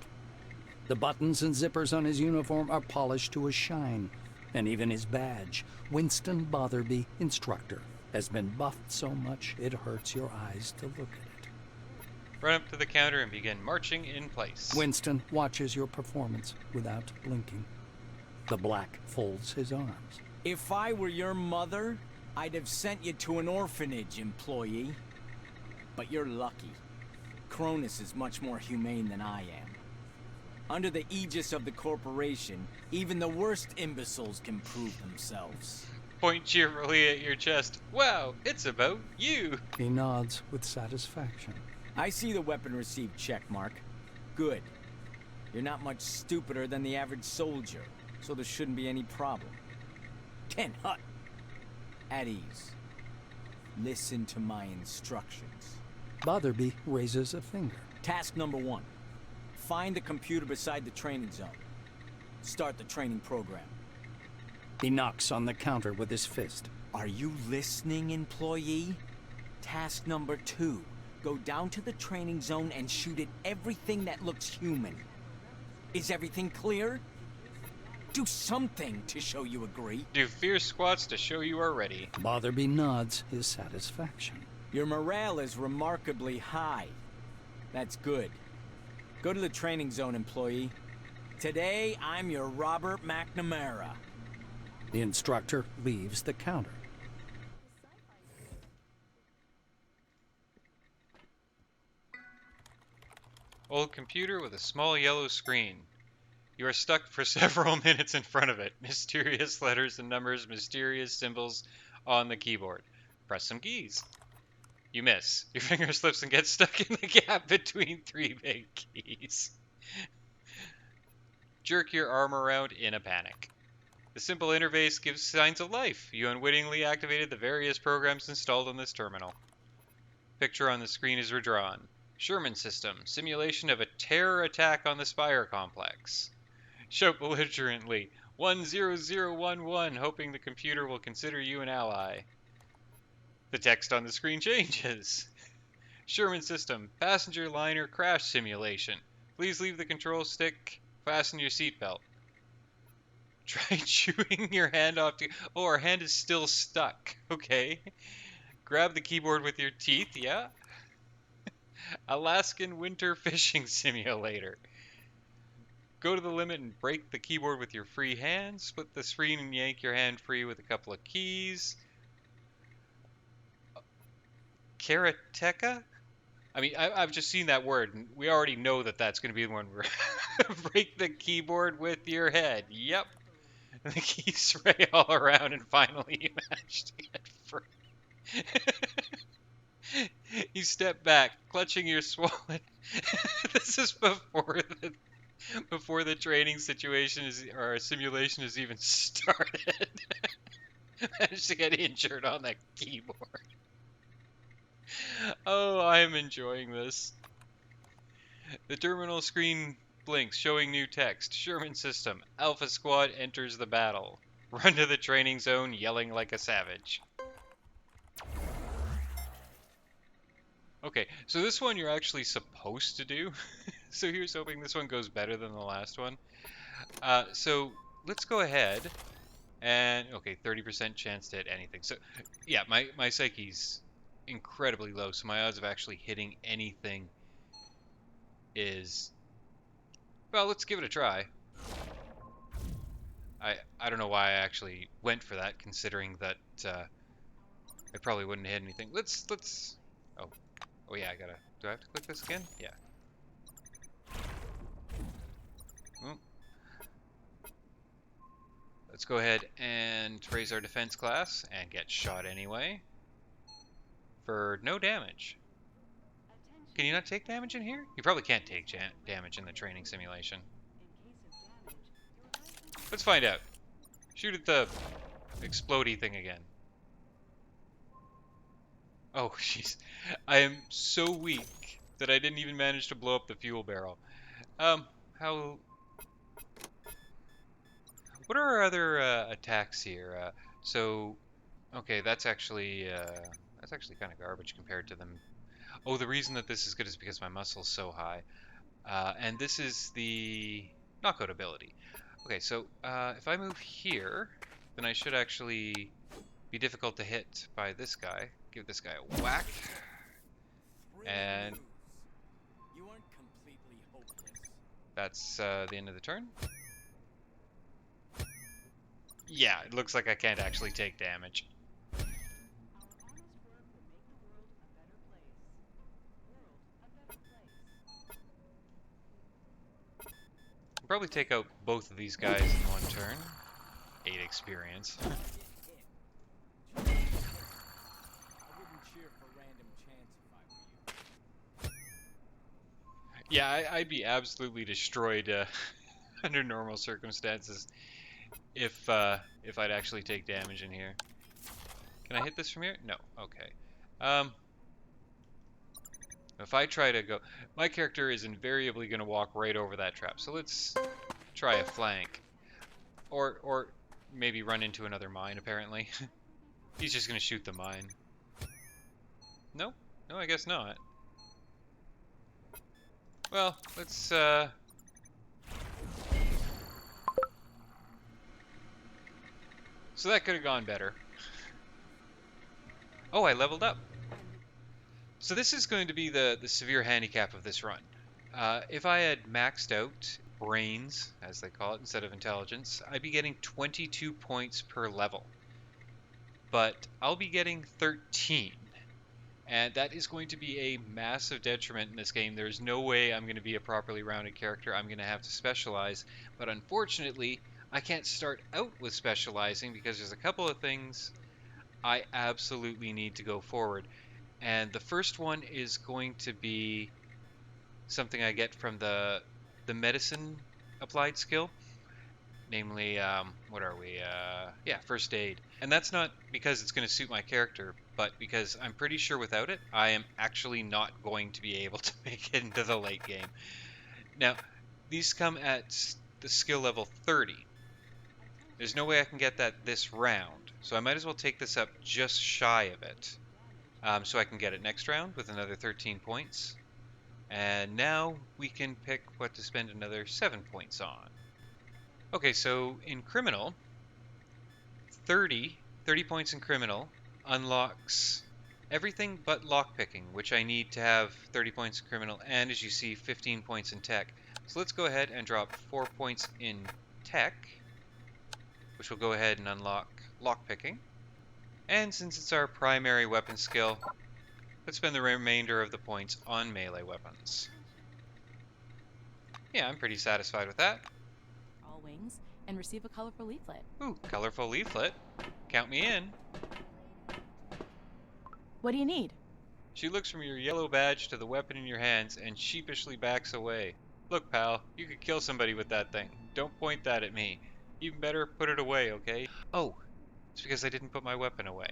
The buttons and zippers on his uniform are polished to a shine, and even his badge, Winston Botherby, Instructor, has been buffed so much it hurts your eyes to look at it. Run up to the counter and begin marching in place. Winston watches your performance without blinking. The black folds his arms. If I were your mother, I'd have sent you to an orphanage, employee. But you're lucky. Cronus is much more humane than I am. Under the aegis of the corporation, even the worst imbeciles can prove themselves. Point cheerfully at your chest. Wow, it's about you. He nods with satisfaction. I see the weapon received checkmark. Good. You're not much stupider than the average soldier, so there shouldn't be any problem. Ken Hut. At ease. Listen to my instructions. Botherby raises a finger. Task number 1. Find the computer beside the training zone. Start the training program. He knocks on the counter with his fist. Are you listening, employee? Task number 2. Go down to the training zone and shoot at everything that looks human. Is everything clear? Do something to show you agree. Do fierce squats to show you are ready. Botherby nods his satisfaction. Your morale is remarkably high. That's good. Go to the training zone, employee. Today, I'm your Robert McNamara. The instructor leaves the counter. Old computer with a small yellow screen. You are stuck for several minutes in front of it. Mysterious letters and numbers, mysterious symbols on the keyboard. Press some keys. You miss. Your finger slips and gets stuck in the gap between 3 big keys. Jerk your arm around in a panic. The simple interface gives signs of life. You unwittingly activated the various programs installed on this terminal. Picture on the screen is redrawn. Sherman System, simulation of a terror attack on the Spire complex. Shout belligerently, 10011, hoping the computer will consider you an ally. The text on the screen changes. Sherman System, passenger liner crash simulation. Please leave the control stick, fasten your seatbelt. Try chewing your hand off to... Oh, our hand is still stuck. Okay. Grab the keyboard with your teeth, yeah? Alaskan winter fishing simulator. Go to the limit and break the keyboard with your free hand. Split the screen and yank your hand free with a couple of keys. Karateka? I mean, I've just seen that word, and we already know that that's going to be the one where break the keyboard with your head. Yep. And the keys ray all around, and finally you manage to get free. You step back, clutching your swollen... This is before the training situation or simulation has even started. Managed to get injured on that keyboard. Oh, I am enjoying this. The terminal screen blinks, showing new text. Sherman System. Alpha Squad enters the battle. Run to the training zone, yelling like a savage. Okay, so this one you're actually supposed to do. So here's hoping this one goes better than the last one. So let's go ahead and, okay, 30% chance to hit anything. So yeah, my Psyche's incredibly low, so my odds of actually hitting anything is, well, let's give it a try. I don't know why I actually went for that, considering that I probably wouldn't hit anything. Oh yeah, do I have to click this again? Yeah. Well, let's go ahead and raise our defense class and get shot anyway for no damage. Can you not take damage in here? You probably can't take damage in the training simulation. Let's find out. Shoot at the explodey thing again. Oh, jeez. I am so weak that I didn't even manage to blow up the fuel barrel. How... What are our other attacks here? Okay, that's actually kind of garbage compared to them. Oh, the reason that this is good is because my muscle's so high. And this is the knockout ability. Okay, so if I move here, then I should actually be difficult to hit by this guy. Give this guy a whack. And that's the end of the turn. Yeah, it looks like I can't actually take damage. I'll probably take out both of these guys in one turn. 8 experience. Yeah, I'd be absolutely destroyed under normal circumstances if I'd actually take damage in here. Can I hit this from here? No. Okay. If I try to go, my character is invariably going to walk right over that trap. So let's try a flank, or maybe run into another mine. Apparently, he's just going to shoot the mine. No, no, I guess not. Well, let's so that could have gone better. Oh, I leveled up. So this is going to be the severe handicap of this run. If I had maxed out brains, as they call it, instead of intelligence, I'd be getting 22 points per level. But I'll be getting 13. And that is going to be a massive detriment in this game. There's no way I'm going to be a properly rounded character. I'm going to have to specialize. But unfortunately, I can't start out with specializing because there's a couple of things I absolutely need to go forward. And the first one is going to be something I get from the medicine applied skill. Namely, what are we? Yeah, first aid. And that's not because it's going to suit my character, but because I'm pretty sure without it, I am actually not going to be able to make it into the late game. Now, these come at the skill level 30. There's no way I can get that this round, so I might as well take this up just shy of it. So I can get it next round with another 13 points. And now we can pick what to spend another 7 points on. Okay, so in Criminal, 30 points in Criminal unlocks everything but lockpicking, which I need to have 30 points in Criminal, and as you see, 15 points in Tech. So let's go ahead and drop 4 points in Tech, which will go ahead and unlock lockpicking. And since it's our primary weapon skill, let's spend the remainder of the points on melee weapons. Yeah, I'm pretty satisfied with that. All wings and receive a colorful leaflet. Ooh, colorful leaflet. Count me in. What do you need? She looks from your yellow badge to the weapon in your hands and sheepishly backs away. Look, pal, you could kill somebody with that thing. Don't point that at me. Even better, put it away, okay? Oh, it's because I didn't put my weapon away.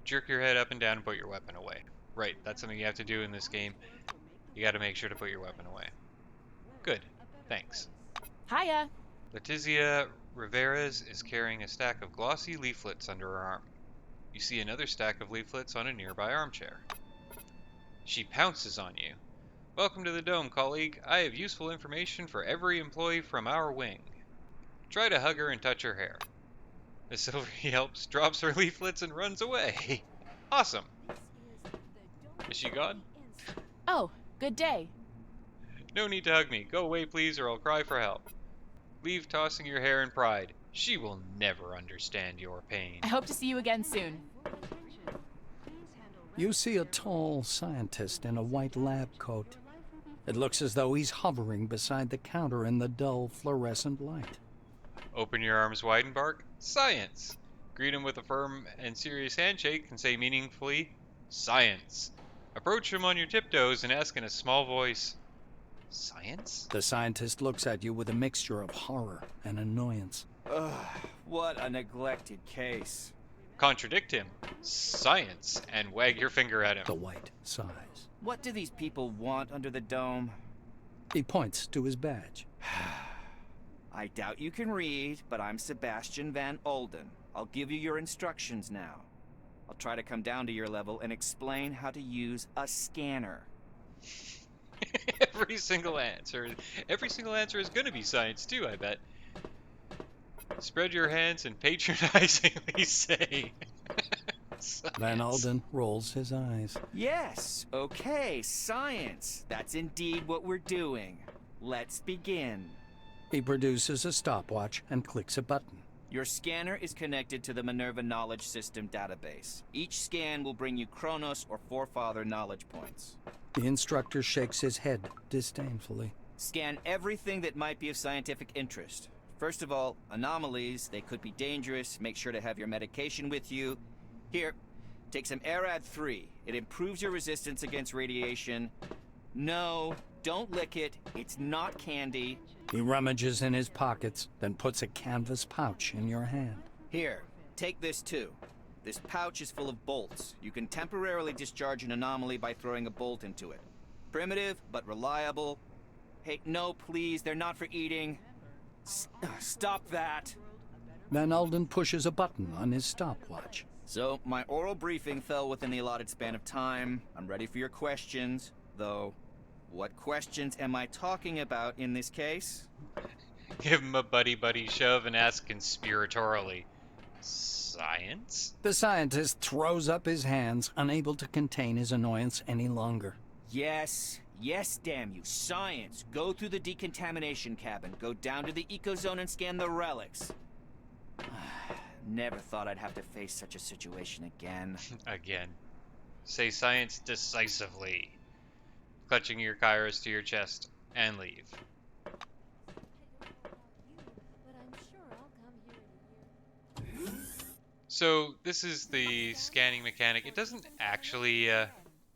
Jerk your head up and down and put your weapon away. Right, that's something you have to do in this game. You gotta make sure to put your weapon away. Good, thanks. Hiya! Letizia Riveras is carrying a stack of glossy leaflets under her arm. You see another stack of leaflets on a nearby armchair. She pounces on you. Welcome to the dome, colleague. I have useful information for every employee from our wing. Try to hug her and touch her hair. The silver yelps, drops her leaflets, and runs away. Awesome. Is she gone? Oh, good day. No need to hug me. Go away, please, or I'll cry for help. Leave tossing your hair in pride. She will never understand your pain. I hope to see you again soon. You see a tall scientist in a white lab coat. It looks as though he's hovering beside the counter in the dull fluorescent light. Open your arms wide and bark, science. Greet him with a firm and serious handshake and say meaningfully, science. Approach him on your tiptoes and ask in a small voice, science? The scientist looks at you with a mixture of horror and annoyance. Ugh, what a neglected case. Contradict him, science, and wag your finger at him. The white sighs. What do these people want under the dome? He points to his badge. I doubt you can read, but I'm Sebastian Van Olden. I'll give you your instructions now. I'll try to come down to your level and explain how to use a scanner. Every single answer is going to be science too, I bet. Spread your hands and patronizingly say science. Van Alden rolls his eyes. Yes, okay, science. That's indeed what we're doing. Let's begin. He produces a stopwatch and clicks a button. Your scanner is connected to the Minerva Knowledge System database. Each scan will bring you Chronos or Forefather knowledge points. The instructor shakes his head disdainfully. Scan everything that might be of scientific interest. First of all, anomalies. They could be dangerous. Make sure to have your medication with you. Here, take some Arad 3. It improves your resistance against radiation. No, don't lick it. It's not candy. He rummages in his pockets, then puts a canvas pouch in your hand. Here, take this too. This pouch is full of bolts. You can temporarily discharge an anomaly by throwing a bolt into it. Primitive, but reliable. Hey, no, please, they're not for eating. Stop that. Van Alden pushes a button on his stopwatch. So, my oral briefing fell within the allotted span of time. I'm ready for your questions, though. What questions am I talking about in this case? Give him a buddy-buddy shove and ask conspiratorially, science? The scientist throws up his hands, unable to contain his annoyance any longer. Yes, damn you. Science. Go through the decontamination cabin. Go down to the ecozone and scan the relics. Never thought I'd have to face such a situation again. Again. Say science decisively. Clutching your Kairos to your chest, and leave. So, this is the scanning mechanic. It doesn't actually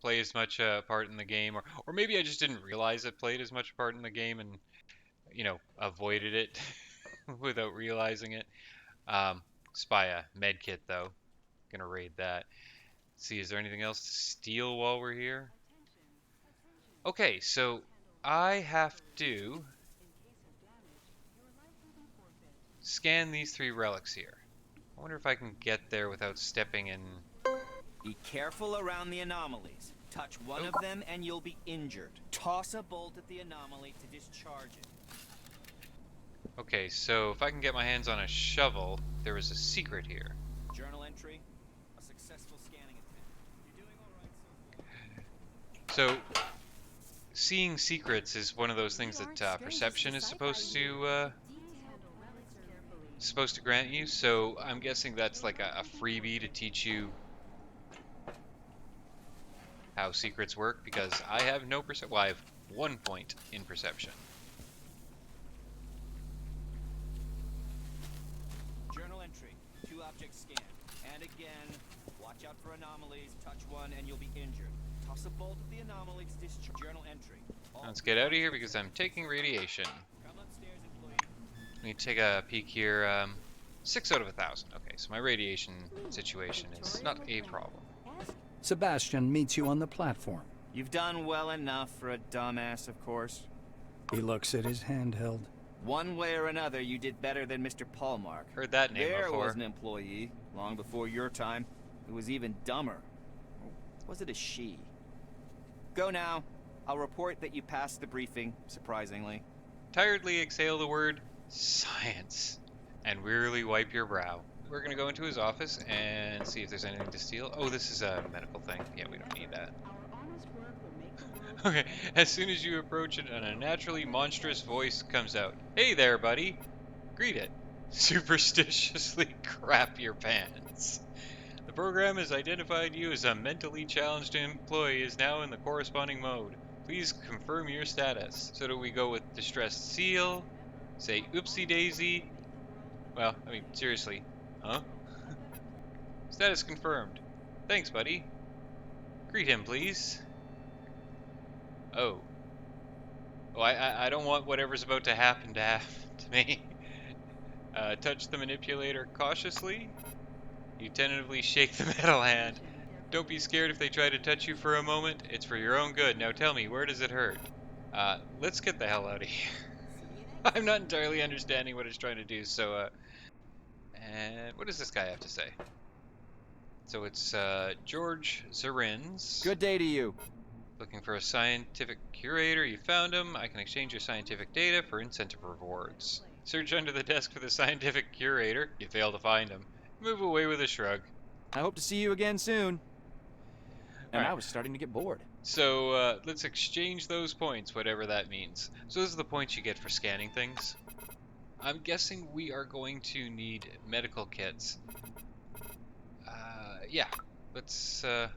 play as much part in the game, or maybe I just didn't realize it played as much part in the game and, avoided it without realizing it. Spy a medkit, though. Gonna raid that. Let's see, is there anything else to steal while we're here? Okay, so I have to scan these 3 relics here. I wonder if I can get there without stepping in. Be careful around the anomalies. Touch one of them and you'll be injured. Toss a bolt at the anomaly to discharge it. Okay, so if I can get my hands on a shovel, there is a secret here. Journal entry. A successful scanning attempt. You're doing all right So, seeing secrets is one of those things that perception is supposed to grant you. So I'm guessing that's like a freebie to teach you how secrets work, because I have no perception. Well, I have 1 point in perception. Journal entry. 2 objects scanned. And again, watch out for anomalies. Touch one and you'll be injured. Toss a bolt at the anomaly to discharge. Journal entry. Let's get out of here because I'm taking radiation. Come upstairs, employee. Let me take a peek here. 6 out of 1,000. Okay, so my radiation situation is not a problem. Sebastian meets you on the platform. You've done well enough for a dumbass, of course. He looks at his handheld. One way or another, you did better than Mr. Paulmark. Heard that name there before. Was an employee, long before your time, who was even dumber. Or was it a she? Go now. I'll report that you passed the briefing, surprisingly. Tiredly exhale the word science and wearily wipe your brow. We're going to go into his office and see if there's anything to steal. Oh, this is a medical thing. Yeah, we don't need that. Okay, as soon as you approach it, an unnaturally monstrous voice comes out. Hey there, buddy. Greet it. Superstitiously crap your pants. The program has identified you as a mentally challenged employee is now in the corresponding mode. Please confirm your status. So do we go with distressed seal? Say oopsie daisy? Well, I mean, seriously. Huh? Status confirmed. Thanks, buddy. Greet him, please. Oh. Oh, I don't want whatever's about to happen to me. Touch the manipulator cautiously. You tentatively shake the metal hand. Don't be scared if they try to touch you for a moment. It's for your own good. Now tell me, where does it hurt? Let's get the hell out of here. I'm not entirely understanding what it's trying to do, so, and what does this guy have to say? So it's, George Zarins. Good day to you. Looking for a scientific curator. You found him. I can exchange your scientific data for incentive rewards. Search under the desk for the scientific curator. You fail to find him. Move away with a shrug. I hope to see you again soon. And Right. I was starting to get bored. So, let's exchange those points, whatever that means. So those are the points you get for scanning things. I'm guessing we are going to need medical kits. Yeah. Let's, I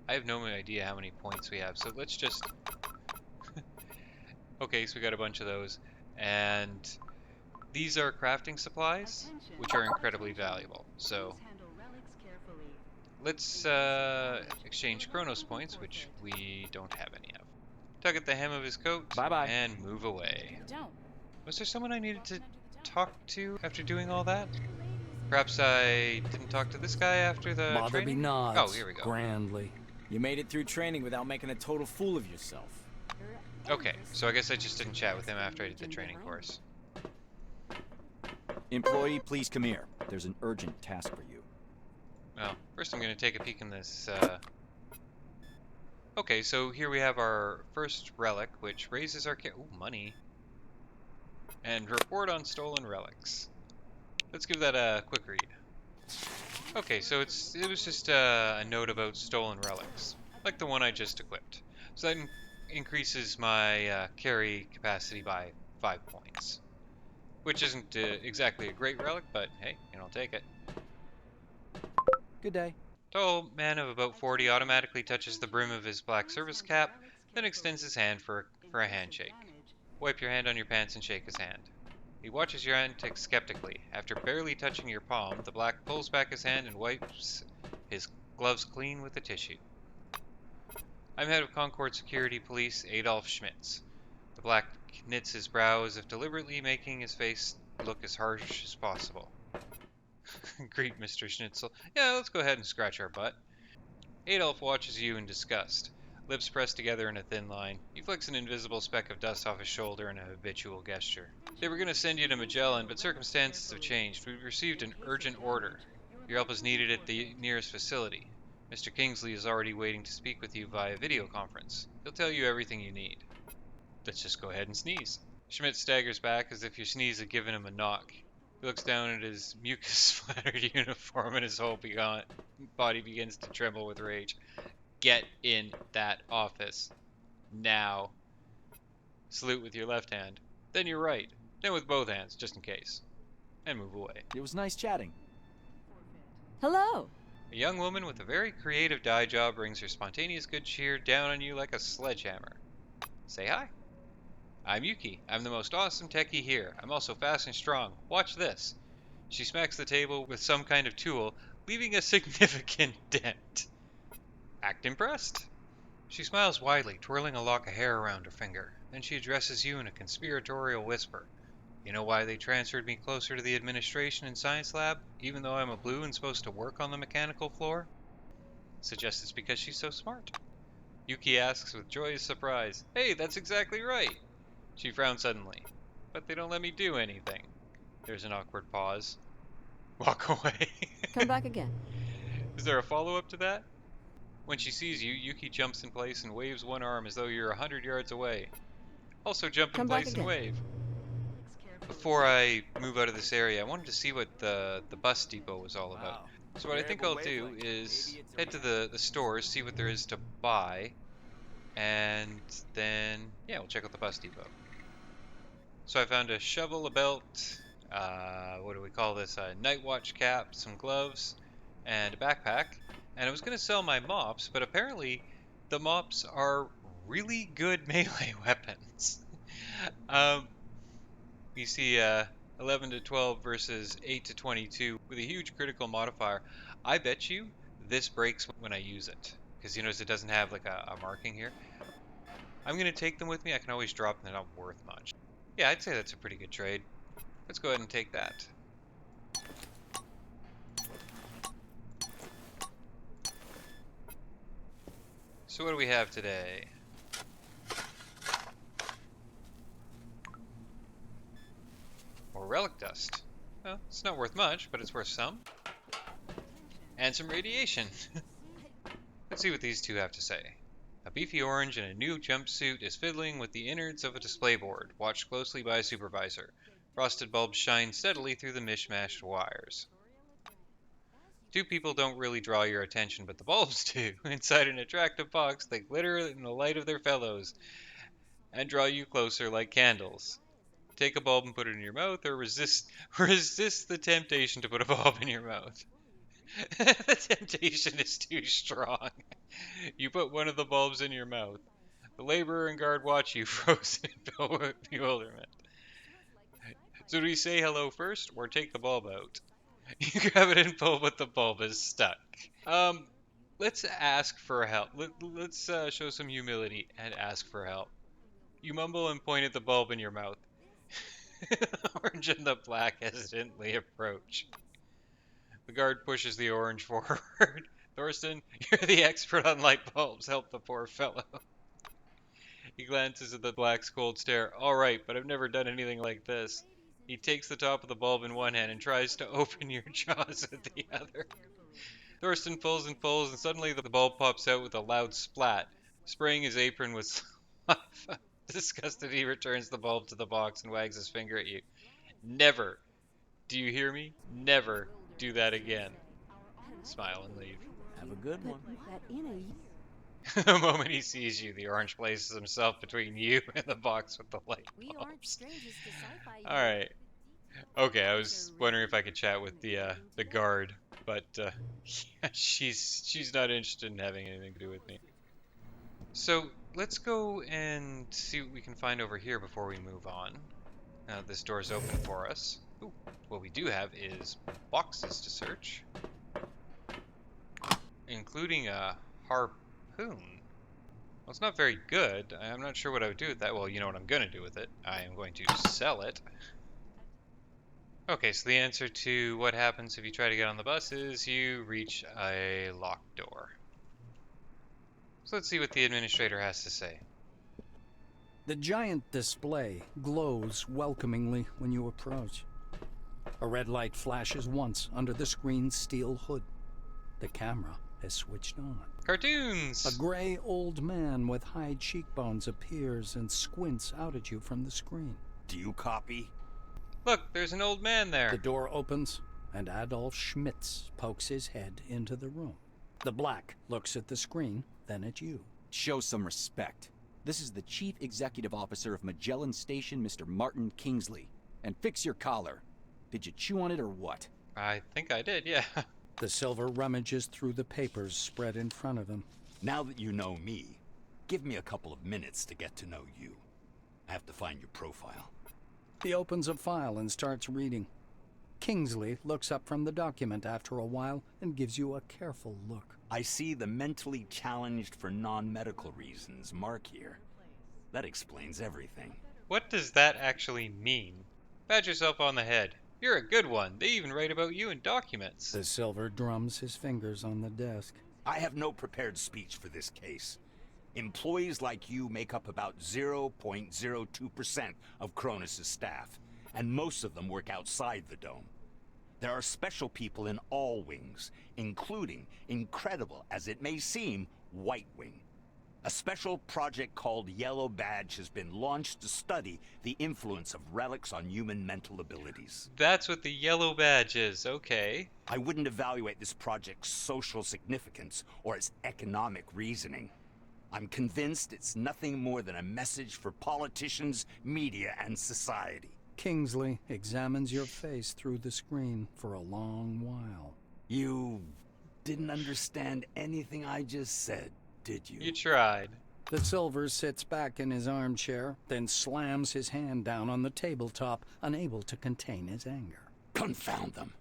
have no idea how many points we have, so let's just... Okay, so we got a bunch of those. And these are crafting supplies, which are incredibly valuable. So let's exchange Chronos points, which we don't have any of. Tug at the hem of his coat Bye-bye. and move away. Don't. Was there someone I needed to talk to after doing all that? Perhaps I didn't talk to this guy after the Botherby training? nods Oh, here we go. grandly. You made it through training without making a total fool of yourself. Okay, so I guess I just didn't chat with him after I did the training course. Employee, please come here. There's an urgent task for you. Well, first I'm going to take a peek in this, Okay, so here we have our first relic, which raises our ooh, money. And report on stolen relics. Let's give that a quick read. Okay, so it was just a note about stolen relics, like the one I just equipped. So that increases my carry capacity by 5 points. Which isn't exactly a great relic, but hey, I'll take it. Good day. Tall man of about 40 automatically touches the brim of his black service cap, then extends his hand for a handshake. Wipe your hand on your pants and shake his hand. He watches your antics skeptically. After barely touching your palm, the black pulls back his hand and wipes his gloves clean with a tissue. I'm head of Concord Security Police, Adolf Schmitz. The black knits his brow as if deliberately making his face look as harsh as possible. Great, Mr. Schnitzel. Yeah, let's go ahead and scratch our butt. Adolf watches you in disgust. Lips pressed together in a thin line. He flicks an invisible speck of dust off his shoulder in a habitual gesture. They were going to send you to Magellan, but circumstances have changed. We've received an urgent order. Your help is needed at the nearest facility. Mr. Kingsley is already waiting to speak with you via video conference. He'll tell you everything you need. Let's just go ahead and sneeze. Schmidt staggers back as if your sneeze had given him a knock. He looks down at his mucus-splattered uniform and his whole body begins to tremble with rage. Get in that office. Now. Salute with your left hand. Then your right. Then with both hands, just in case. And move away. It was nice chatting. Hello. A young woman with a very creative dye job brings her spontaneous good cheer down on you like a sledgehammer. Say hi. I'm Yuki. I'm the most awesome techie here. I'm also fast and strong. Watch this. She smacks the table with some kind of tool, leaving a significant dent. Act impressed. She smiles widely, twirling a lock of hair around her finger. Then she addresses you in a conspiratorial whisper. You know why they transferred me closer to the administration and science lab, even though I'm a blue and supposed to work on the mechanical floor? Suggests it's because she's so smart. Yuki asks with joyous surprise, Hey, that's exactly right! She frowns suddenly. But they don't let me do anything. There's an awkward pause. Walk away. Come back again. Is there a follow-up to that? When she sees you, Yuki jumps in place and waves one arm as though you're 100 yards away. Also jump in place and wave. Before I move out of this area, I wanted to see what the bus depot was all about. So what I think I'll do is head to the stores, see what there is to buy, and then, yeah, we'll check out the bus depot. So I found a shovel, a belt, what do we call this, a night watch cap, some gloves, and a backpack. And I was going to sell my mops, but apparently the mops are really good melee weapons. You see 11 to 12 versus 8 to 22 with a huge critical modifier. I bet you this breaks when I use it, because you notice it doesn't have like a marking here. I'm going to take them with me. I can always drop them. They're not worth much. Yeah, I'd say that's a pretty good trade. Let's go ahead and take that. So what do we have today? More relic dust. Well, it's not worth much, but it's worth some. And some radiation. Let's see what these two have to say. A beefy orange in a new jumpsuit is fiddling with the innards of a display board, watched closely by a supervisor. Frosted bulbs shine steadily through the mishmashed wires. Two people don't really draw your attention, but the bulbs do. Inside an attractive box, they glitter in the light of their fellows and draw you closer like candles. Take a bulb and put it in your mouth, or resist the temptation to put a bulb in your mouth. The temptation is too strong. You put one of the bulbs in your mouth. The laborer and guard watch you, frozen in bewilderment. So do we say hello first, or take the bulb out? You grab it and pull, but the bulb is stuck. Let's ask for help. Let's show some humility and ask for help. You mumble and point at the bulb in your mouth. The orange and the black hesitantly approach. The guard pushes the orange forward. Thorsten, you're the expert on light bulbs. Help the poor fellow. He glances at the black's cold stare. All right, but I've never done anything like this. He takes the top of the bulb in one hand and tries to open your jaws with the other. Thorsten pulls and pulls, and suddenly the bulb pops out with a loud splat, spraying his apron with lava. Disgusted, he returns the bulb to the box and wags his finger at you. Never, do you hear me? Never do that again. Smile and leave. Have a good one. The moment he sees you, the orange places himself between you and the box with the light bulbs. Alright. Okay, I was wondering if I could chat with the guard, but yeah, she's not interested in having anything to do with me. So let's go and see what we can find over here before we move on. Now this door's open for us. Ooh, what we do have is boxes to search, including a harpoon. Well, it's not very good. I'm not sure what I would do with that. Well, you know what I'm going to do with it. I am going to sell it. Okay, so the answer to what happens if you try to get on the bus is you reach a locked door. So let's see what the administrator has to say. The giant display glows welcomingly when you approach. A red light flashes once under the screen's steel hood. The camera is switched on. Cartoons! A gray old man with high cheekbones appears and squints out at you from the screen. Do you copy? Look, there's an old man there. The door opens, and Adolf Schmitz pokes his head into the room. The black looks at the screen, then at you. Show some respect. This is the Chief Executive Officer of Magellan Station, Mr. Martin Kingsley. And fix your collar. Did you chew on it or what? I think I did, yeah. The silver rummages through the papers spread in front of him. Now that you know me, give me a couple of minutes to get to know you. I have to find your profile. He opens a file and starts reading. Kingsley looks up from the document after a while and gives you a careful look. I see the mentally challenged for non-medical reasons mark here. That explains everything. What does that actually mean? Pat yourself on the head. You're a good one. They even write about you in documents. The silver drums his fingers on the desk. I have no prepared speech for this case. Employees like you make up about 0.02% of Cronus' staff, and most of them work outside the dome. There are special people in all wings, including, incredible as it may seem, White Wing. A special project called Yellow Badge has been launched to study the influence of relics on human mental abilities. That's what the yellow badge is, okay. I wouldn't evaluate this project's social significance or its economic reasoning. I'm convinced it's nothing more than a message for politicians, media, and society. Kingsley examines your face through the screen for a long while. You didn't understand anything I just said, did you? You tried. The Silver sits back in his armchair, then slams his hand down on the tabletop, unable to contain his anger. Confound them!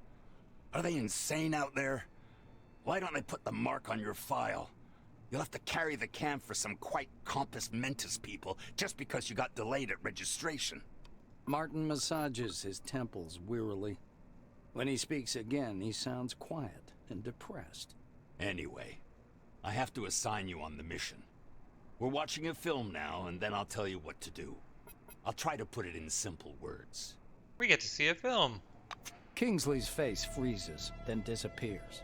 Are they insane out there? Why don't they put the mark on your file? You'll have to carry the cam for some quite compos mentis people just because you got delayed at registration. Martin massages his temples wearily. When he speaks again, he sounds quiet and depressed. Anyway, I have to assign you on the mission. We're watching a film now, and then I'll tell you what to do. I'll try to put it in simple words. We get to see a film. Kingsley's face freezes, then disappears.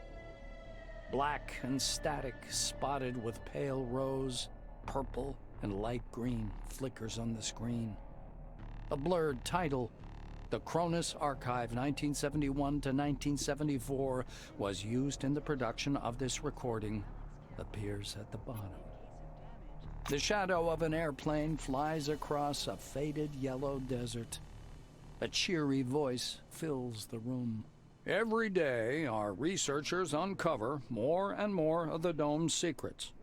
Black and static, spotted with pale rose, purple, and light green flickers on the screen. A blurred title, The Cronus Archive 1971 to 1974, was used in the production of this recording, appears at the bottom. The shadow of an airplane flies across a faded yellow desert. A cheery voice fills the room. Every day, our researchers uncover more and more of the dome's secrets.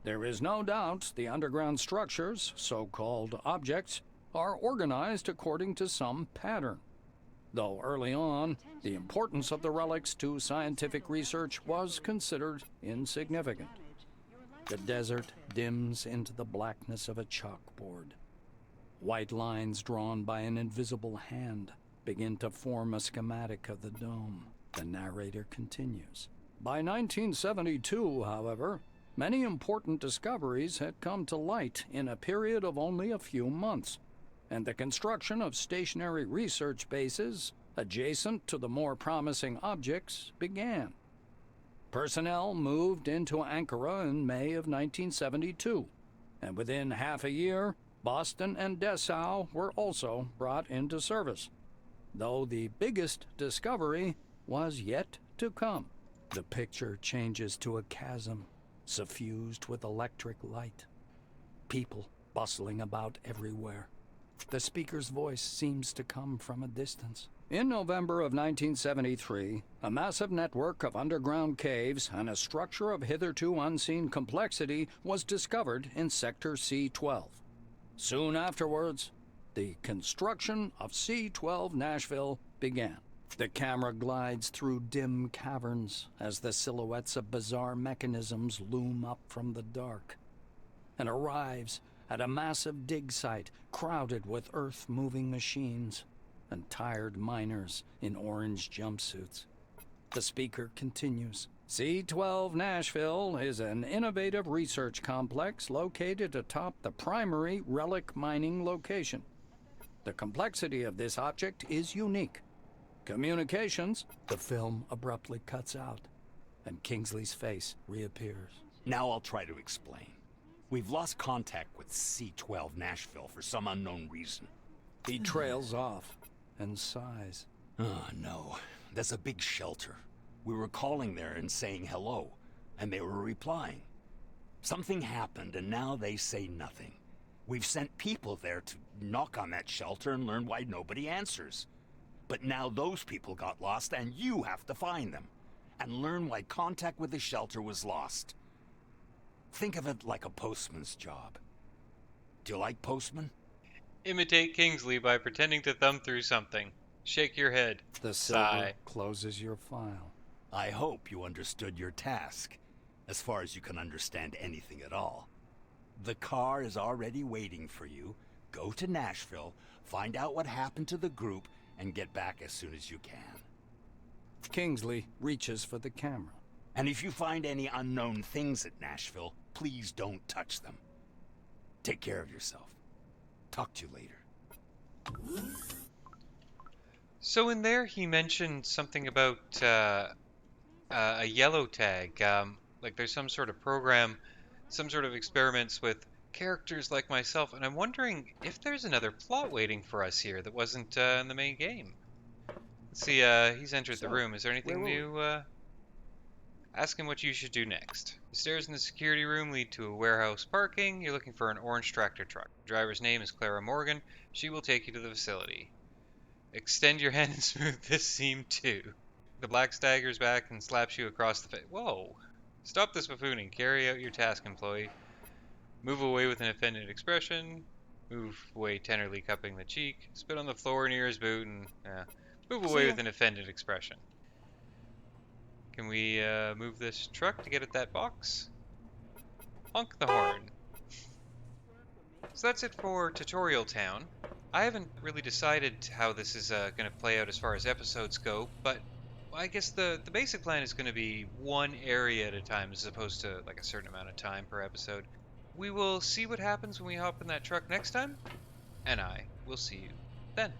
There is no doubt the underground structures, so-called objects, are organized according to some pattern. Though early on, the importance of the relics to scientific research was considered insignificant. The desert dims into the blackness of a chalkboard. White lines drawn by an invisible hand begin to form a schematic of the dome. The narrator continues. By 1972, however, many important discoveries had come to light in a period of only a few months, and the construction of stationary research bases adjacent to the more promising objects began. Personnel moved into Ankara in May of 1972, and within half a year, Boston and Dessau were also brought into service, though the biggest discovery was yet to come. The picture changes to a chasm, suffused with electric light. People bustling about everywhere. The speaker's voice seems to come from a distance. In November of 1973, a massive network of underground caves and a structure of hitherto unseen complexity was discovered in Sector C-12. Soon afterwards, the construction of C-12 Nashville began. The camera glides through dim caverns as the silhouettes of bizarre mechanisms loom up from the dark, and arrives at a massive dig site crowded with earth-moving machines and tired miners in orange jumpsuits. The speaker continues. C-12 Nashville is an innovative research complex located atop the primary relic mining location. The complexity of this object is unique. Communications, the film abruptly cuts out, and Kingsley's face reappears. Now I'll try to explain. We've lost contact with C-12 Nashville for some unknown reason. He trails off and sighs. Oh, no. There's a big shelter. We were calling there and saying hello, and they were replying. Something happened, and now they say nothing. We've sent people there to knock on that shelter and learn why nobody answers. But now those people got lost, and you have to find them, and learn why contact with the shelter was lost. Think of it like a postman's job. Do you like postmen? Imitate Kingsley by pretending to thumb through something. Shake your head. The Sigh. Silver closes your file. I hope you understood your task, as far as you can understand anything at all. The car is already waiting for you. Go to Nashville, find out what happened to the group, and get back as soon as you can. Kingsley reaches for the camera. And if you find any unknown things at Nashville, please don't touch them. Take care of yourself. Talk to you later. So in there, he mentioned something about a yellow tag. Like there's some sort of program, some sort of experiments with characters like myself, and I'm wondering if there's another plot waiting for us here that wasn't in the main game. Let's see, he's entered the So, room. Is there where anything were we? new? Ask him what you should do next. The stairs in the security room lead to a warehouse parking. You're looking for an orange tractor truck. The driver's name is Clara Morgan. She will take you to the facility. Extend your hand and smooth this seam too. The black staggers back and slaps you across the face. Whoa! Stop this buffooning. Carry out your task, employee. Move away with an offended expression. Move away tenderly cupping the cheek. Spit on the floor near his boot and move away See ya. with an offended expression. Can we move this truck to get at that box? Honk the horn. So that's it for Tutorial Town. I haven't really decided how this is going to play out as far as episodes go, but I guess the basic plan is going to be one area at a time as opposed to like a certain amount of time per episode. We will see what happens when we hop in that truck next time, and I will see you then.